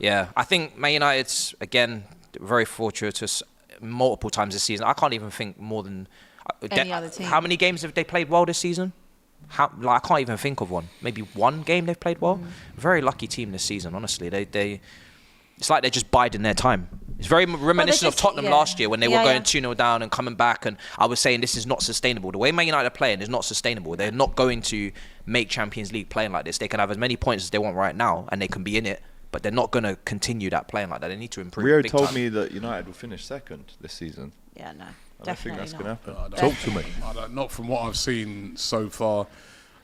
yeah, I think Man United's, again, very fortuitous multiple times this season. I can't even think more than... Any other team. How many games have they played well this season? I can't even think of one. Maybe one game they've played well. Very lucky team this season, honestly. It's like they're just biding their time. It's very reminiscent of Tottenham last year when they were going 2-0 down and coming back, and I was saying this is not sustainable. The way Man United are playing is not sustainable. They're not going to make Champions League playing like this. They can have as many points as they want right now, and they can be in it, but they're not going to continue that playing like that. They need to improve. Rio told me that United will finish second this season. Yeah, no. I don't think that's going to happen. Talk to me. Not from what I've seen so far.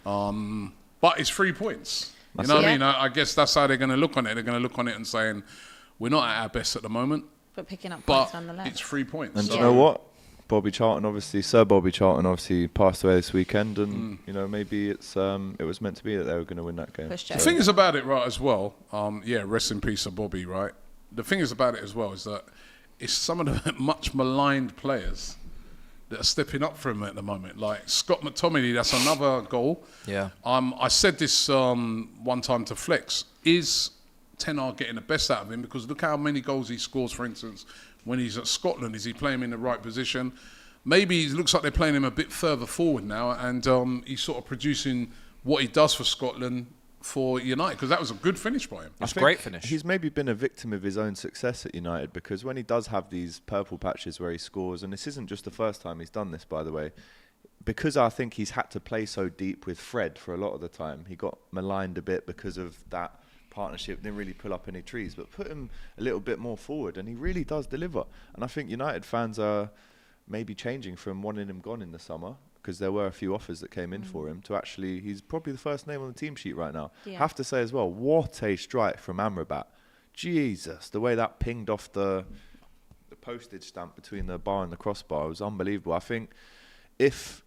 But it's 3 points. You know what I mean? I guess that's how they're going to look on it. They're going to look on it and saying, we're not at our best at the moment. But picking up points but nonetheless. It's 3 points. And do you know what? Sir Bobby Charlton obviously passed away this weekend, and maybe it was meant to be that they were going to win that game. The thing is about it, right, as well, rest in peace of Bobby, right? The thing is about it as well is that it's some of the much maligned players that are stepping up for him at the moment. Like Scott McTominay, that's another goal. Yeah. I said this one time to Flex. Is Ten Hag getting the best out of him? Because look how many goals he scores, for instance, when he's at Scotland. Is he playing him in the right position? Maybe it looks like they're playing him a bit further forward now, and he's sort of producing what he does for Scotland for United, because that was a good finish by him. It's a great finish. He's maybe been a victim of his own success at United, because when he does have these purple patches where he scores, and this isn't just the first time he's done this, by the way, because I think he's had to play so deep with Fred for a lot of the time, he got maligned a bit because of that partnership, didn't really pull up any trees, but put him a little bit more forward, and he really does deliver. And I think United fans are maybe changing from wanting him gone in the summer, because there were a few offers that came in for him, to actually, he's probably the first name on the team sheet right now. Yeah. Have to say as well, what a strike from Amrabat. Jesus, the way that pinged off the postage stamp between the bar and the crossbar was unbelievable. I think if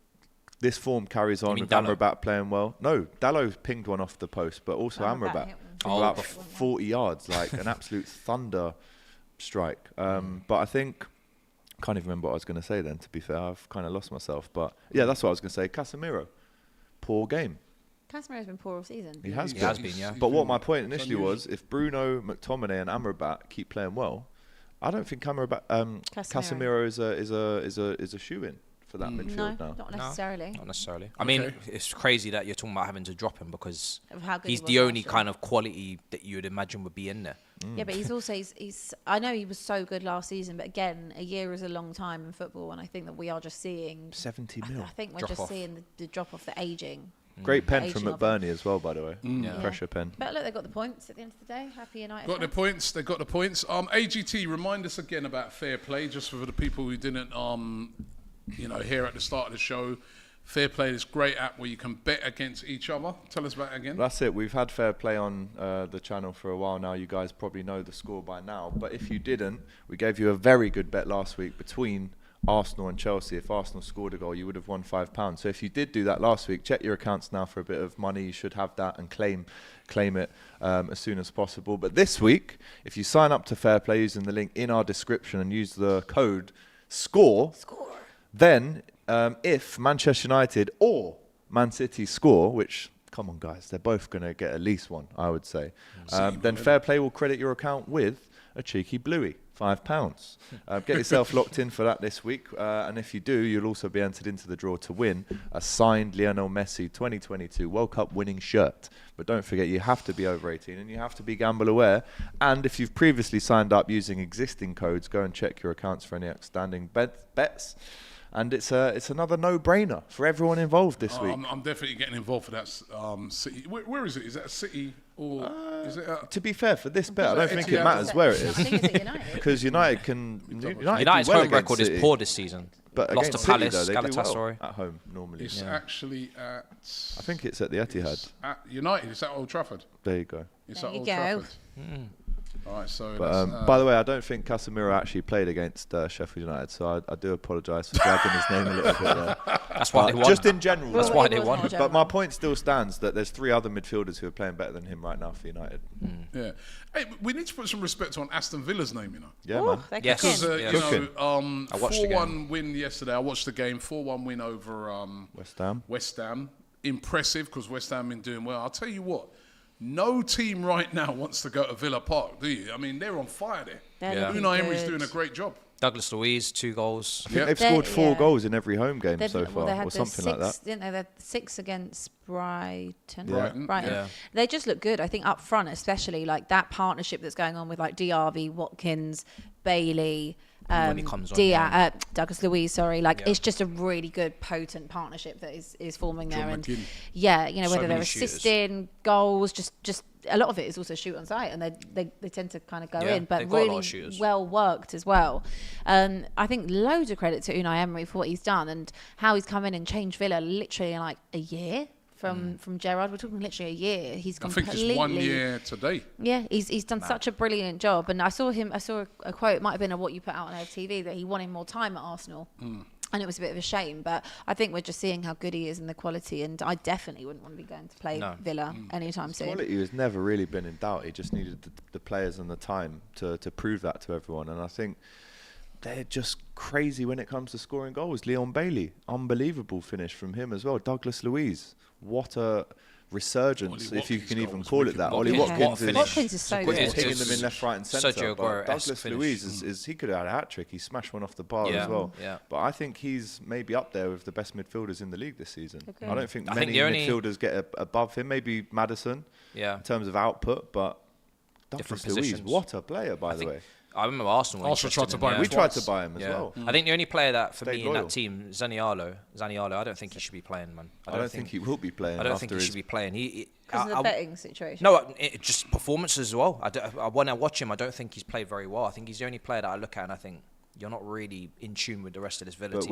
this form carries on with Amrabat playing well, no, Dalot pinged one off the post, but also Amrabat from about 40 yards, like an absolute thunder strike. But I think, can't even remember what I was going to say then, to be fair. I've kind of lost myself. But yeah, that's what I was going to say. Casemiro, poor game. Casemiro's been poor all season. He has been, yeah. But what my point initially was, if Bruno, McTominay and Amrabat keep playing well, I don't think Casemiro is a shoe-in for that midfield now. Not necessarily. Not necessarily. I mean, it's crazy that you're talking about having to drop him, because he's the only kind of quality that you would imagine would be in there. Yeah, but he's also, I know he was so good last season, but again, a year is a long time in football, and I think that we are just seeing 70 mil. I think we're just seeing the drop off, the ageing. Great pen from McBurney as well, by the way. Pressure pen. But look, they got the points at the end of the day. Happy United. Got the points. They got the points. AGT, remind us again about Fairplay, just for the people who didn't, hear at the start of the show. Fairplay, this great app where you can bet against each other. Tell us about it again. That's it. We've had Fairplay on the channel for a while now. You guys probably know the score by now. But if you didn't, we gave you a very good bet last week between Arsenal and Chelsea. If Arsenal scored a goal, you would have won £5. So if you did do that last week, check your accounts now for a bit of money. You should have that and claim it as soon as possible. But this week, if you sign up to Fairplay using the link in our description and use the code SCORE, then if Manchester United or Man City score, which, come on guys, they're both going to get at least one, I would say, then Fairplay will credit your account with a cheeky bluey, £5. Get yourself locked in for that this week. And if you do, you'll also be entered into the draw to win a signed Lionel Messi 2022 World Cup winning shirt. But don't forget, you have to be over 18 and you have to be gamble aware. And if you've previously signed up using existing codes, go and check your accounts for any outstanding bets. And it's another no-brainer for everyone involved this week. I'm definitely getting involved for that City. Where is it? Is that a City or is it? To be fair, for this bet, I don't think it matters where it is. I think it's at United. Because United's home record is poor this season. But lost to City, Palace, though, they do Galatasaray. well at home normally. It's actually at. I think it's at the Etihad. At United. It's at Old Trafford. There you go. It's there at you Old go. Trafford. All right, so. But, by the way, I don't think Casemiro actually played against Sheffield United, so I do apologise for dragging his name a little bit there. That's why they won. Just in general. That's why they won. But my point still stands that there's 3 other midfielders who are playing better than him right now for United. Yeah. Hey, we need to put some respect on Aston Villa's name, you know. Yeah, Ooh, man. Yes. Because, Yes. you know, I watched the 4-1 win yesterday. I watched the game. 4-1 win over West Ham. Impressive, because West Ham been doing well. I'll tell you what. No team right now wants to go to Villa Park, do you? I mean, they're on fire there. Yeah. Unai Emery's doing a great job. Douglas Luiz, 2 goals. I think they've scored 4 goals in every home game so far, they had or something like that. Didn't they? They had 6 against Brighton. Brighton. Yeah. They just look good. I think up front, especially like that partnership that's going on with like Diaby, Watkins, Bailey, when he comes on, Douglas Luiz. Sorry, it's just a really good, potent partnership that is forming there. And McGinn. you know, So whether they're many shooters. assisting goals, just a lot of it is also shoot on sight, and they tend to kind of go in, but they've got a lot really of shooters. well worked as well. I think loads of credit to Unai Emery for what he's done and how he's come in and changed Villa literally in like a year from Gerrard. We're talking literally a year. He's I think completely. it's 1 year today. Yeah, he's done such a brilliant job. And I saw a quote, it might have been what you put out on TV, that he wanted more time at Arsenal. And it was a bit of a shame, but I think we're just seeing how good he is and the quality, and I definitely wouldn't want to be going to play Villa anytime soon. Quality has never really been in doubt. He just needed the players and the time to prove that to everyone, and I think they're just crazy when it comes to scoring goals. Leon Bailey, unbelievable finish from him as well. Douglas Luiz, what a resurgence, if you can even call it that. Ollie Watkins is so good. He's hitting them in left, right and centre. Sergio But Aguero-esque Douglas finish. Luiz, he could have had a hat-trick. He smashed one off the bar as well. Yeah. But I think he's maybe up there with the best midfielders in the league this season. Okay. I don't think I many think the midfielders get above him. Maybe Maddison in terms of output, but Different Douglas Luiz, positions. what a player, by the way. I remember Arsenal tried to buy him. We tried to buy him as Yeah. well. I think the only player that for Stayed me in loyal. that team, Zaniolo, I don't think he should be playing, man. I don't think he will be playing. I don't after think he should be playing. Because of the betting situation. No, just performance as well. When I watch him, I don't think he's played very well. I think he's the only player that I look at and I think you're not really in tune with the rest of this Villa But team.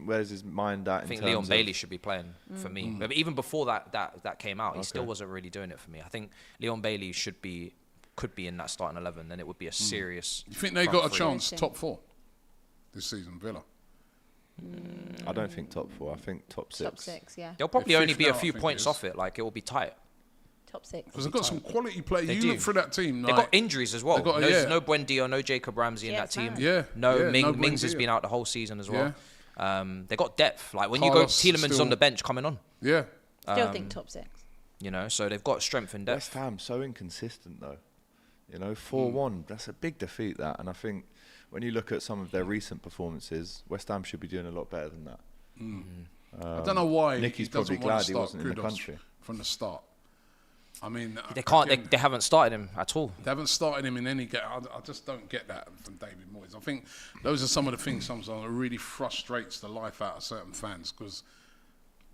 where's his mind at? I think Leon Bailey should be playing for me. But even before that came out, he still wasn't really doing it for me. I think Leon Bailey could be in that starting 11, then it would be a serious. You think they got a chance top 4 this season, Villa? I don't think top 4. I think top 6. Top 6, yeah. They'll probably They're only fifth be now, a I few think points it is. off it. Like it will be tight. Top 6. Because they've got some quality players. They You do. look for that team. They've got injuries as well. They've got- There's no Buendia, no Jacob Ramsey in Yeah, that team. it's Yeah. No, Yeah, no Mings has Buendia. been out the whole season as well. They got depth. Like when you go, Carlos Tielemans still- on the bench coming on. Yeah. Still think top 6. You know, so they've got strength and West depth. Ham so inconsistent though. 4-1. That's a big defeat. That, and I think when you look at some of their recent performances, West Ham should be doing a lot better than that. I don't know why Nicky's he doesn't probably want to glad he start wasn't in the Kudus country. from the start. I mean, They can't. again, They haven't started him at all. they haven't started him in any game. I just don't get that from David Moyes. I think those are some of the things sometimes that really frustrates the life out of certain fans because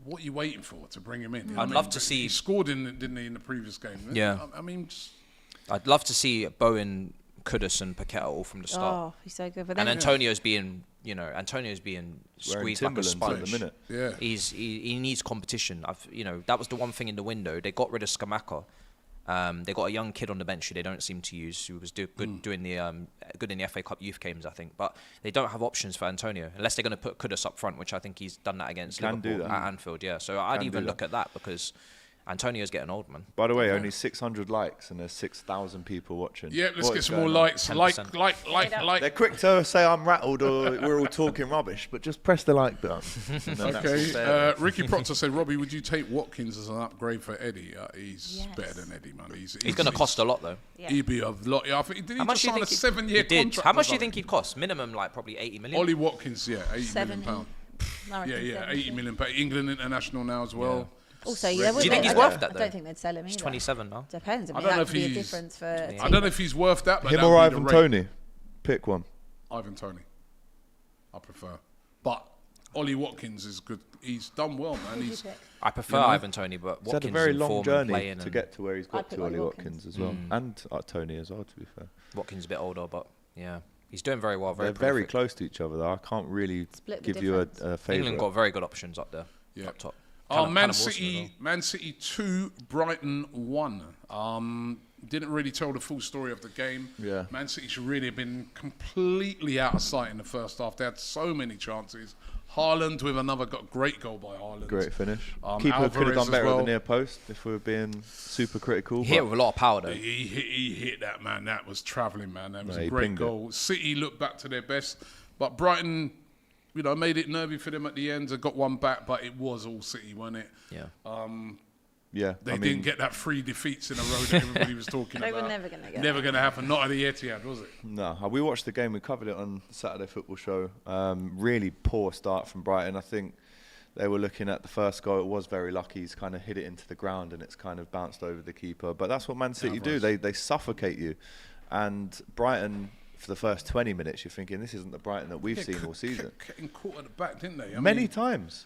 what are you waiting for to bring him in? I'd love to see- He scored didn't he, in the previous game? Yeah. I mean, I'd love to see Bowen, Kudus, and Paqueta all from the start. Oh, he's so good. But And then Antonio's being squeezed like a Timberlands sponge. at the minute. Yeah. He needs competition. That was the one thing in the window. They got rid of Scamacca. They got a young kid on the bench who they don't seem to use, who was good in the FA Cup youth games, I think. But they don't have options for Antonio unless they're going to put Kudus up front, which I think he's done that against Can do Liverpool that. at Anfield. Yeah, so I'd even look at that because Antonio's getting old, man. By the way, only 600 likes and there's 6,000 people watching. Yeah, let's get some more likes. Like. They're quick to say I'm rattled or we're all talking rubbish, but just press the like button. Okay. Ricky Proctor said, Robbie, would you take Watkins as an upgrade for Eddie? He's better than Eddie, man. He's going to cost a lot, though. Yeah. He'd be a lot. I think, did he just sign a 7-year contract? How much do you think he'd cost? Minimum, like, probably 80 million? Ollie Watkins, £80 million. Yeah, £80 million. England international now as well. Yeah. Also, do you think he's worth that, though? I don't think they'd sell him either. He's 27 now. Depends. I mean, that could be a difference for a team. I don't know if he's worth that, but him or Ivan Toney. Pick one. Ivan Toney. I prefer. But Ollie Watkins is good. He's done well, man. I prefer Ivan Toney, but Watkins had a very long journey to and get to where he's got to, Ollie Watkins as well. And Toney as well, to be fair. Watkins a bit older, but yeah. He's doing very well. They're very close to each other, though. I can't really give you a favourite. England got very good options up there. Yeah. Up top. Man City 2, Brighton 1. Didn't really tell the full story of the game. Yeah. Man City should really have been completely out of sight in the first half. They had so many chances. Haaland with another great goal by Haaland. Great finish. Keeper could have done better at the near post if we were being super critical. He hit with a lot of power, though. He hit that, man. That was travelling, man. That was a great goal. City looked back to their best. But Brighton, made it nervy for them at the end. They got one back, but it was all City, wasn't it? Yeah. They didn't get that 3 defeats in a row that everybody was talking about. They were never going to get Never going to happen. Not at the Etihad, was it? No. We watched the game. We covered it on the Saturday Football Show. Really poor start from Brighton. I think they were looking at the first goal. It was very lucky. He's kind of hit it into the ground and it's kind of bounced over the keeper. But that's what Man City do. They suffocate you. And Brighton, for the first 20 minutes, you're thinking, this isn't the Brighton that we've seen all season. Getting caught at the back, didn't they? Many times.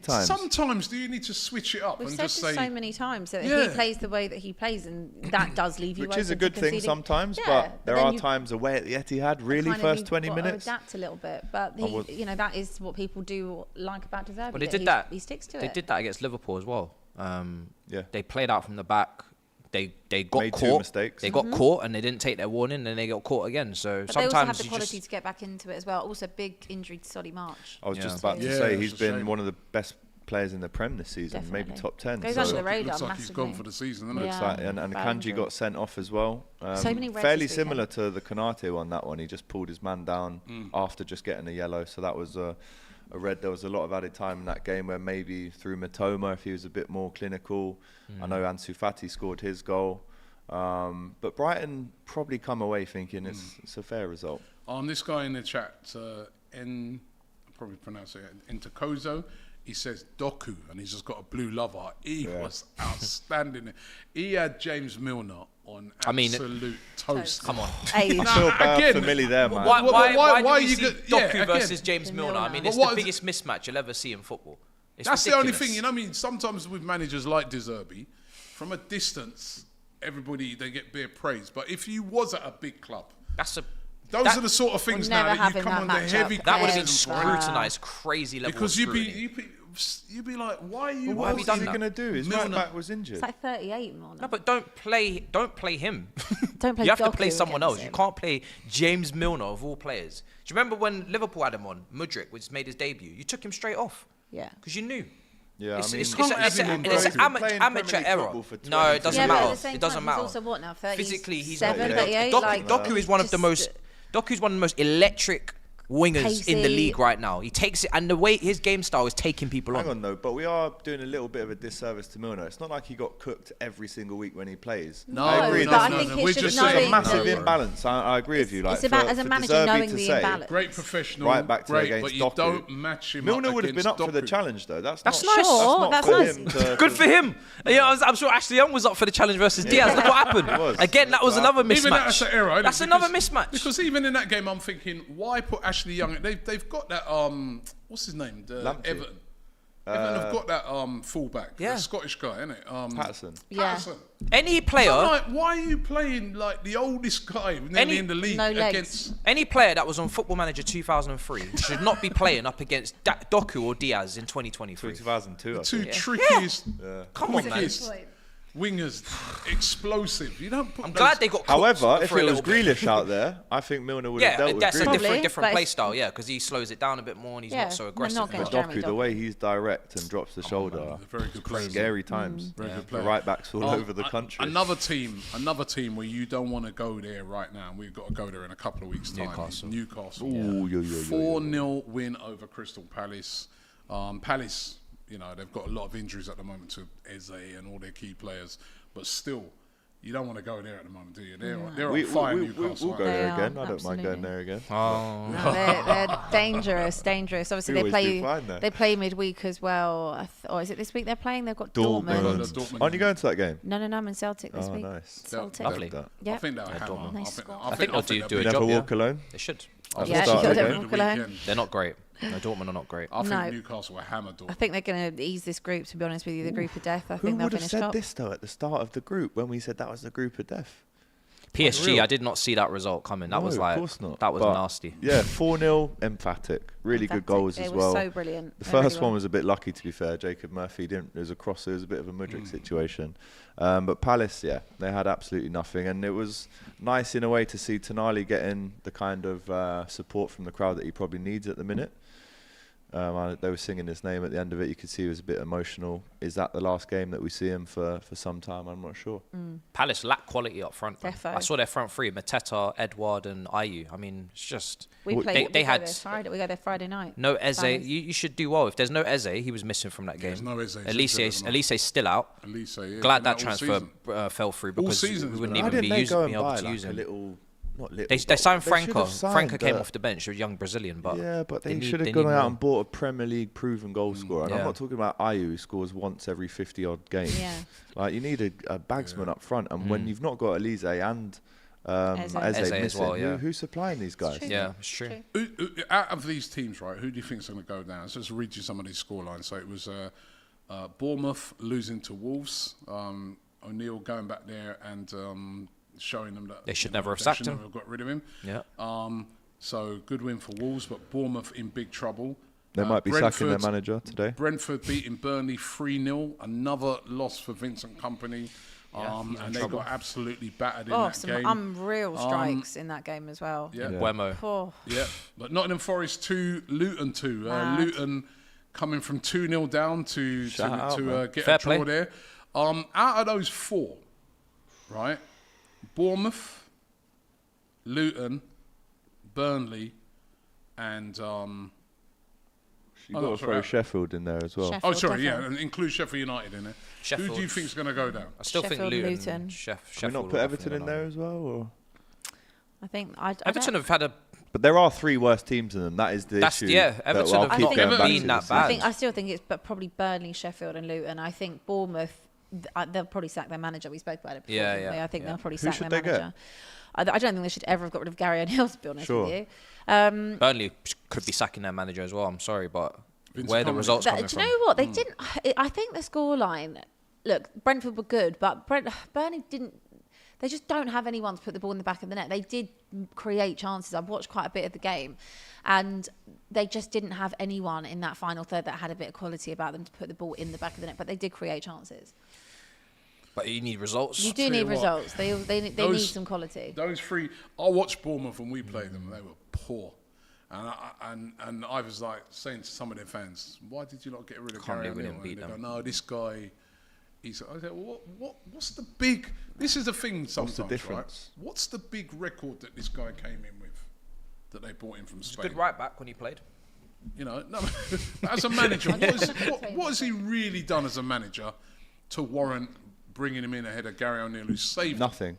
Sometimes do you need to switch it up We've and said just say... so many times that he plays the way that he plays, and that does leave you Which is a good thing sometimes, but there are times away at the Etihad, really, first 20 minutes. Adapt a little bit, but that is what people do like about De Zerbi. But they did that. He sticks to it. They did that against Liverpool as well. They played out from the back. They got made caught. 2 mistakes. They got caught and they didn't take their warning, and they got caught again. So but sometimes they also have the quality to get back into it as well. Also, big injury to Solly March. I was just about to say he's been one of the best players in the Prem this season, Definitely. maybe top 10. Goes under the radar. Looks like massively. he's gone for the season, doesn't it? Looks like, and Kanji got sent off as well. So many reds fairly this similar to the Konate one. That one, he just pulled his man down after just getting a yellow. So that was a red. There was a lot of added time in that game where maybe through Matoma, if he was a bit more clinical. I know Ansu Fati scored his goal. But Brighton probably come away thinking it's a fair result. This guy in the chat, I'll probably pronounce it, Intakozo, he says Doku, and he's just got a blue love heart. He was outstanding. He had James Milner on absolute toast. Come on. I feel bad for Millie there, man. Why do you see Doku versus James Milner? I mean, it's the biggest mismatch you'll ever see in football. That's the only thing, sometimes with managers like De Zerbi, from a distance, everybody, they get bare praise. But if you was at a big club, those are the sort of things now that you come on the heavy. That would have been scrutinised crazy level. Because you'd be like, why are you? What is he going to do? His right back was injured. It's like 38 more. No, but don't play him. Don't play. You have to play someone else. You can't play James Milner of all players. Do you remember when Liverpool had him on? Mudryk, which made his debut. You took him straight off. Yeah. Because you knew. Yeah, it's an amateur error. No, it doesn't matter. It doesn't matter. He's also what now? 37, physically, he's 38. Doku is one of the most. Doku's one of the most electric wingers in the league right now. He takes it, and the way his game style is taking people on. Hang on though, but we are doing a little bit of a disservice to Milner. It's not like he got cooked every single week when he plays. No, I agree. We're just saying a massive imbalance. I agree with you. Like, it's about as a manager knowing the imbalance. Great professional, right back to against but you Doku. Don't match him. Milner would have been up for the challenge though. That's nice. That's nice. Good for him. I'm sure Ashley Young was up for the challenge versus Diaz. Look what happened. Again, that was another mismatch. That's another mismatch. Because even in that game, I'm thinking, why put Ashley Young? They've got that what's his name? Everton. Everton have got that fullback, the Scottish guy, isn't it? Patterson. Patterson. Any player. Why are you playing like the oldest guy in the league against any player that was on Football Manager 2003 should not be playing up against Doku or Diaz in 2023. 2002. The two trickiest. Come on, man. wingers, explosive. You don't put I'm glad they got. However, if it was Grealish out there, I think Milner would have dealt with that's Grealish. a different play style. Yeah, because he slows it down a bit more and he's not so aggressive. Doku, the way he's direct and drops the shoulder, very good player. Scary times. Very good player. The right backs all over the country. Another team where you don't want to go there right now. We've got to go there in a couple of weeks' time. Newcastle. 4-0 win over Crystal Palace. Palace, you know, they've got a lot of injuries at the moment to Eze and all their key players, but still, you don't want to go there at the moment, do you? They're on fire, Newcastle. We'll go there again. I don't mind going there again. Oh. No, they're dangerous. Obviously, they play midweek as well. Or is it this week they're playing? They've got Dortmund. Aren't you going to that game? No, I'm in Celtic this week. Nice. Celtic. Lovely. Yeah. I think they'll hammer. I think they'll do a job. Never walk alone. They should. They're not great. No, Dortmund are not great. I think Newcastle will hammer Dortmund. I think they're going to ease this group, to be honest with you, the group of death. I think Who they'll would have finish said top. this, though, at the start of the group when we said that was the group of death? PSG, Unreal. I did not see that result coming. That was of course not. That was nasty. Yeah, 4-0, emphatic. Really good goals as well. It was so brilliant. The first one was a bit lucky, to be fair. Jacob Murphy didn't. It was a crosser. It was a bit of a Mudryk situation. But Palace, they had absolutely nothing. And it was nice in a way to see Tonali getting the kind of support from the crowd that he probably needs at the minute. They were singing his name at the end of it. You could see he was a bit emotional. Is that the last game that we see him for some time? I'm not sure. Palace lack quality up front. Defo. I saw their front three: Mateta, Edouard, and Ayew. I mean, it's just we go there Friday night. No Eze. You should do well. If there's no Eze, he was missing from that game. There's no Eze. Elise's still out. Elise, yeah. Glad that transfer fell through because we wouldn't even be able to use him. They signed Franco. Franco came off the bench, a young Brazilian, but they should have gone out and bought a Premier League proven goal scorer. And I'm not talking about Ayew, who scores once every 50-odd games. Yeah. Like, you need a bagsman up front, and when you've not got Elise and Eze missing, as well, who's supplying these guys? It's true. Out of these teams, right, who do you think is going to go down? So let's read you some of these scorelines. So it was Bournemouth losing to Wolves, O'Neill going back there and showing them that they should never have sacked him. Got rid of him. Yeah. So good win for Wolves, but Bournemouth in big trouble. They might be sacking their manager today. Brentford beating Burnley 3-0. Another loss for Vincent Kompany. And they got absolutely battered in that game. Some unreal strikes in that game as well. Yeah. Wemo. Yeah. But Nottingham Forest 2, Luton 2. Luton coming from 2-0 down to get a draw there. Out of those four, right? Bournemouth, Luton, Burnley, and You've got to throw Sheffield in there as well. Sheffield, sorry, and include Sheffield United in there. Sheffield. Who do you think is going to go down? I still think Luton. Can we not put Everton in there as well? Or? I think Everton have had a. But there are three worse teams than them. That is the issue. Yeah, Everton have not been that bad. I still think it's probably Burnley, Sheffield, and Luton. I think Bournemouth. They'll probably sack their manager. We spoke about it before. I think they'll probably sack their manager. I don't think they should ever have got rid of Gary O'Neill, to be honest with you. Burnley could be sacking their manager as well. I'm sorry, but where the results coming from? Do you know what? They didn't. I think the scoreline. Look, Brentford were good, but Burnley didn't. They just don't have anyone to put the ball in the back of the net. They did create chances. I've watched quite a bit of the game, and they just didn't have anyone in that final third that had a bit of quality about them to put the ball in the back of the net. But they did create chances. But you need results. You do need results. They need some quality. Those three. I watched Bournemouth when we played them. They were poor, and I was like saying to some of their fans, "Why did you not get rid of Gary O'Neill?" And they go, "No, this guy." I said, what's the big? This is the thing sometimes, what's the difference? Right? What's the big record that this guy came in with, that they brought in from Spain? Good right back when he played. You know, no, as a manager, what has he really done as a manager to warrant bringing him in ahead of Gary O'Neill, who saved nothing?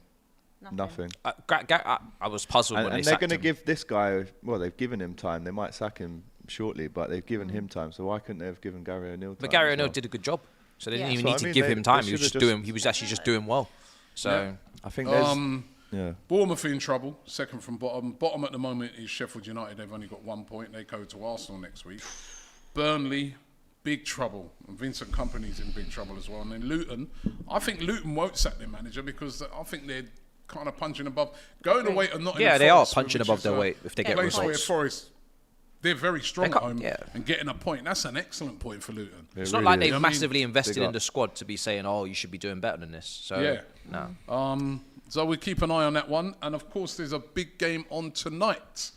I was puzzled when they sacked him. And they're going to give this guy. Well, they've given him time. They might sack him shortly, but they've given him time. So why couldn't they have given Gary O'Neill time? But Gary O'Neill did a good job. So they didn't even need to give him time. He was just doing. He was actually just doing well. So I think there's Bournemouth in trouble, second from bottom. Bottom at the moment is Sheffield United. They've only got 1 point. They go to Arsenal next week. Burnley, big trouble. And Vincent Kompany's in big trouble as well. And then Luton, I think Luton won't sack their manager because I think they're kind of punching above, going away and not. Yeah, they are punching above their weight if they get results. Where Forest they're very strong at home, and getting a point, that's an excellent point for Luton. It's not like they've massively invested in the squad to be saying, "Oh, you should be doing better than this." So no. So we keep an eye on that one, and of course, there's a big game on tonight.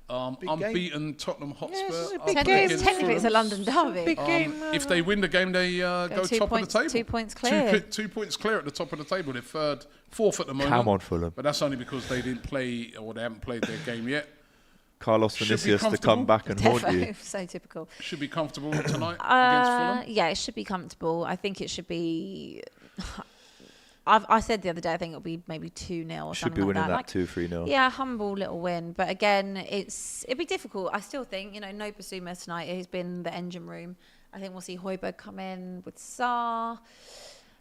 Unbeaten Tottenham Hotspur. Technically, it's a London derby. Big game. If they win the game, they go top of the table. 2 points clear. 2 points clear at the top of the table. They're fourth at the moment. Come on, Fulham. But that's only because they didn't play, or they haven't played their game yet. Carlos Vinicius to come back and haunt you. So typical. Should be comfortable tonight against Fulham. Yeah, it should be comfortable. I think it should be. I said the other day, I think it'll be maybe 2-0 or something like that. Should be winning that 2-3-0. Yeah, humble little win. But again, it'd be difficult. I still think, no Basuma tonight. He's been the engine room. I think we'll see Højbjerg come in with Sarr.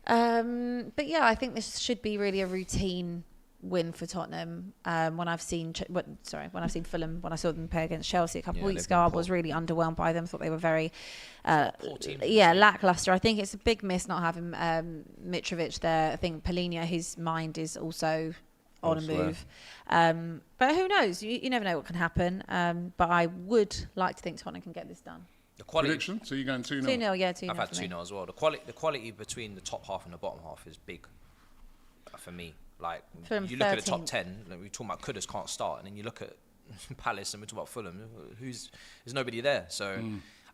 But yeah, I think this should be really a routine win for Tottenham. When I've seen Fulham, when I saw them play against Chelsea a couple of weeks ago, I was really underwhelmed by them. Thought they were very poor team. Lackluster. I think it's a big miss not having Mitrovic there. I think Palhinha, his mind is also on a move. But who knows? You never know what can happen. But I would like to think Tottenham can get this done. The quality. Prediction? So you're going 2-0? 2-0, yeah, 2-0. I've had 2-0 as well. The quality between the top half and the bottom half is big for me. Like, Fulham you look 13th. at the top 10, we're talking about Kudus can't start, and then you look at Palace and we're talking about Fulham, there's nobody there. So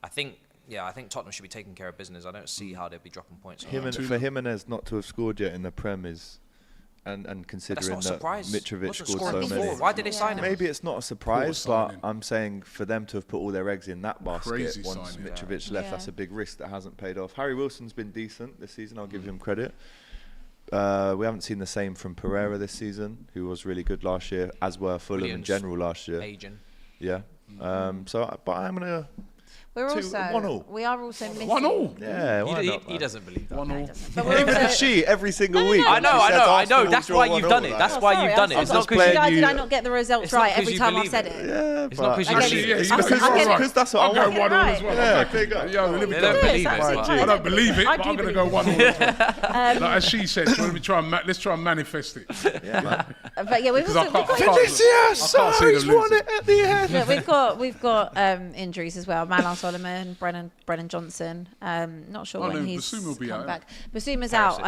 I think Tottenham should be taking care of business. I don't see how they'd be dropping points. For Jimenez not to have scored yet in the Prem is, and considering that Mitrovic scored so many. Why did they sign him? Maybe it's not a surprise, but I'm saying for them to have put all their eggs in that basket once Mitrovic left, that's a big risk that hasn't paid off. Harry Wilson's been decent this season, I'll give him credit. We haven't seen the same from Pereira this season, who was really good last year, as were Fulham in general last year. Yeah. But I'm gonna. We are also missing 1-1. Yeah, he doesn't believe that. 1-1. Even as she every single week. I know. That's why you've done it. That's why you've done it. It's not because did I not get the results right every time I've said it? Yeah, it's not because you believe it. Because that's what I'm going 1-1 as well. I don't believe it, but I'm going to go 1-1 as well. As she said, let's try and manifest it. But yeah, we've also Vinicius won it at the end. Yeah, we've got injuries as well. Malang Solomon, Brennan Johnson. Not sure when he's come back. Basuma's out.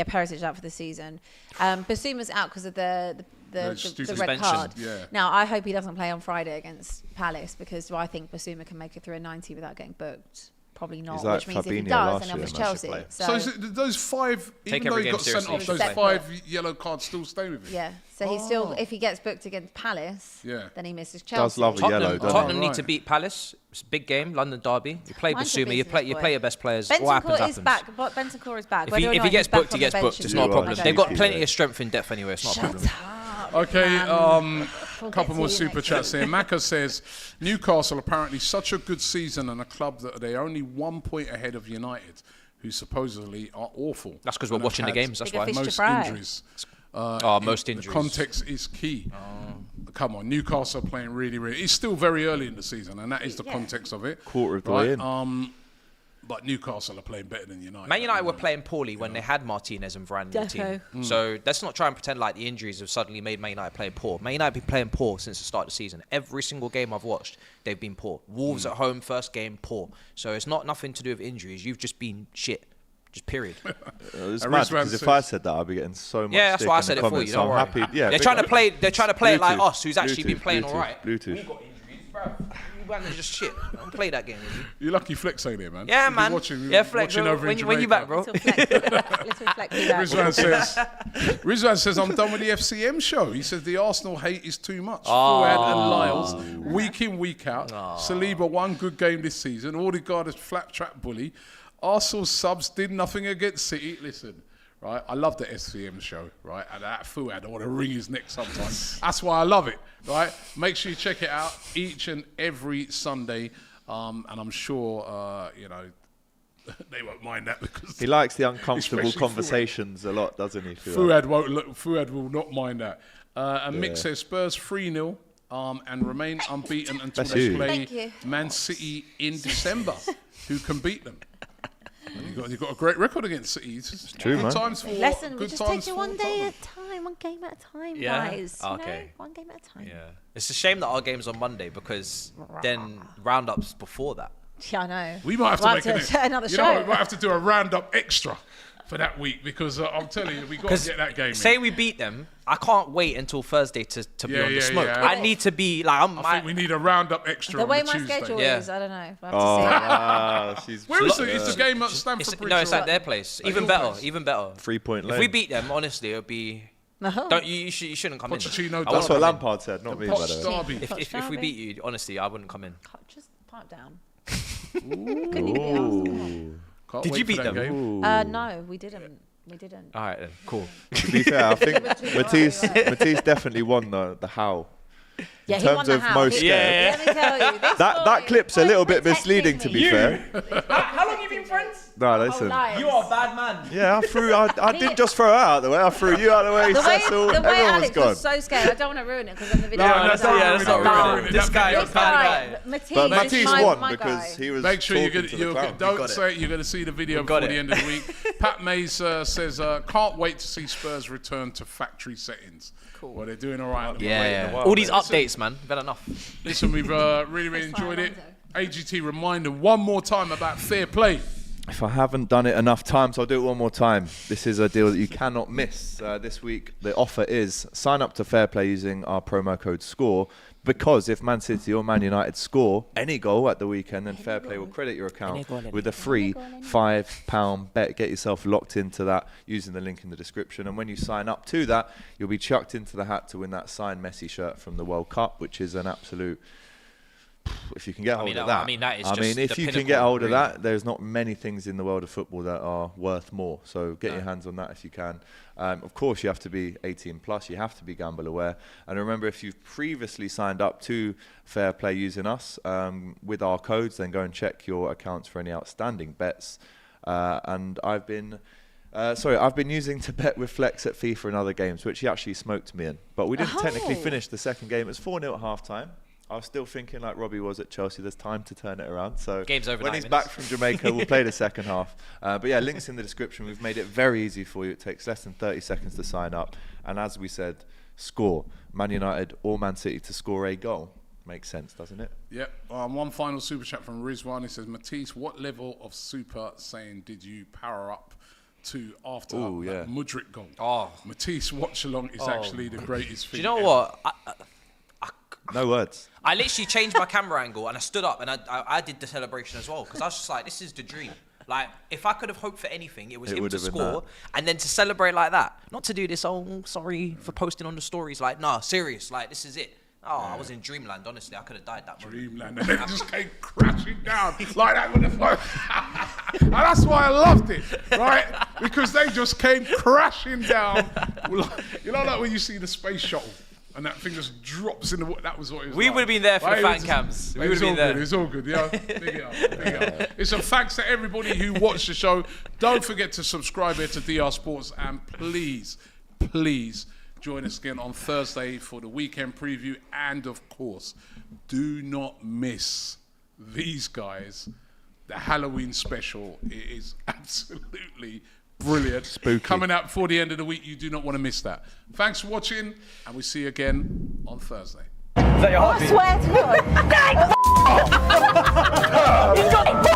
Perisic's out for the season. Basuma's out because of the red card. Yeah. Now, I hope he doesn't play on Friday against Palace because I think Basuma can make it through a 90 without getting booked. Probably not, like which means Fabinho if he does, then he'll miss Chelsea. So is it those 5, even though he got sent off, those 5 yellow cards still stay with him? Yeah, so he's still, if he gets booked against Palace, then he misses Chelsea. Does love a yellow, doesn't Tottenham need to beat Palace. It's a big game, London derby. You play Basuma, you play your best players. What happens, happens. Bentancur is back. If he gets booked, he gets booked. It's not a problem. They've got plenty of strength in depth anyway. It's not a problem. Okay, a couple more super chats here. Maka says, Newcastle apparently such a good season and a club that they're only 1 point ahead of United, who supposedly are awful. That's because we're watching the games, that's why. Most injuries. Most injuries. The context is key. Come on, Newcastle are playing really, really. It's still very early in the season, and that is the context of it. Quarter of the way in. But Newcastle are playing better than United. Man United were playing poorly when they had Martinez and Varane in the team. So let's not try and pretend like the injuries have suddenly made Man United play poor. Man United have been playing poor since the start of the season. Every single game I've watched, they've been poor. Wolves at home, first game, poor. So it's not nothing to do with injuries. You've just been shit. Just period. It's mad because if I said that, I'd be getting so much. Yeah, that's why I said it for you. Don't worry. I'm happy. Yeah, they're trying to play it like us, who's actually been playing all right. Bluetooth. We got injuries, bro. You man are just shit. Don't play that game with you. You're lucky Flex ain't there, man. Yeah, man. Flex. Over when you back, bro? Rizwan says, I'm done with the FCM show. He says the Arsenal hate is too much. Fuad and Lyles, week in, week out. Saliba, one good game this season. Odegaard is flat trap bully. Arsenal subs did nothing against City. Listen, right? I love the SCM show, right? And that Fuad, I want to wring his neck sometimes. That's why I love it, right? Make sure you check it out each and every Sunday. And I'm sure, they won't mind that because he likes the uncomfortable conversations a lot, doesn't he? Fuad will not mind that. And Mick says Spurs 3-0 and remain unbeaten until they play Man City in December. Who can beat them? You've got a great record against City. It's true, man. Listen, we just take it one day at a time, one game at a time, guys. Okay. One game at a time. Yeah. It's a shame that our game's on Monday because then roundups before that. Yeah, I know. We might have to make another show. You know, we might have to do a roundup extra for that week because I'm telling you, we got to get that game. Say we beat them, I can't wait until Thursday to be on the smoke. Yeah. I need to be like. I think we need a roundup extra. The way on the my Tuesday. schedule is, I don't know. We'll have to see. Where is it? It's the game at Stamford Bridge. No, it's at their place. Even better. 3-point lane. If we beat them, honestly, it'll be. Don't you shouldn't come in. That's what Lampard said, not me. By the way. If we beat you, honestly, I wouldn't come in. Just pipe down. Did you beat them? No, we didn't. All right then, cool. To be fair, I think Matisse definitely won the Howl. Yeah, in terms of most Let me tell you, that clip's a little bit misleading, to be fair. How long have you been friends? No, listen. You are a bad man. Yeah, I didn't just throw her out of the way. I threw you out of the way, Cecil. The way Everyone Alex was gone. was so scared. I don't want to ruin it because then the video. Let's not ruin it. This guy is a bad guy. But Matisse won because he was. Make sure don't say you're going to see the video before the end of the week. Pat Mays says, can't wait to see Spurs return to factory settings. Cool. Well, they're doing all right. All these updates, man. Been enough. Listen, we've really enjoyed it. AGT reminder one more time about fair play. If I haven't done it enough times, I'll do it one more time. This is a deal that you cannot miss. This week, the offer is sign up to Fairplay using our promo code SCORE, because if Man City or Man United score any goal at the weekend, then Fairplay will credit your account with a free £5 bet. Get yourself locked into that using the link in the description. And when you sign up to that, you'll be chucked into the hat to win that signed Messi shirt from the World Cup, which is an absolute... If you can get hold of that, if you can get hold of that, there's not many things in the world of football that are worth more. So get your hands on that if you can. Of course, you have to be 18 plus. You have to be gamble aware. And remember, if you've previously signed up to Fairplay using us with our codes, then go and check your accounts for any outstanding bets. And I've been using to bet with Flex at FIFA and other games, which he actually smoked me in. But we didn't technically finish the second game. It was 4-0 at half time. I was still thinking like Robbie was at Chelsea, there's time to turn it around. So game's over when he's back from Jamaica, we'll play the second half. But yeah, links in the description. We've made it very easy for you. It takes less than 30 seconds to sign up. And as we said, score. Man United or Man City to score a goal. Makes sense, doesn't it? Yep. One final super chat from Rizwan. He says, Matisse, what level of super saying did you power up to after that Mudryk goal? Matisse watch along is actually the greatest thing. Do you know what? No words. I literally changed my camera angle and I stood up and I did the celebration as well because I was just like, this is the dream. Like, if I could have hoped for anything, it was him to score and then to celebrate like that. Not to do this, sorry for posting on the stories. Like, nah, serious. Like, this is it. I was in dreamland, honestly. I could have died that moment. Dreamland. And it just came crashing down like that with the phone. And that's why I loved it, right? Because they just came crashing down. You know, like when you see the space shuttle. And that thing just drops in the water. That was what it was. We would have been there for the fan cams. We would have been there. It's all good. Yeah, big it up. It's a thanks to everybody who watched the show. Don't forget to subscribe here to DR Sports, and please join us again on Thursday for the weekend preview. And of course, do not miss these guys. The Halloween special. It is absolutely brilliant. Spooky. Coming out before the end of the week. You do not want to miss that. Thanks for watching, and we'll see you again on Thursday. Is that your heartbeat? I swear to God.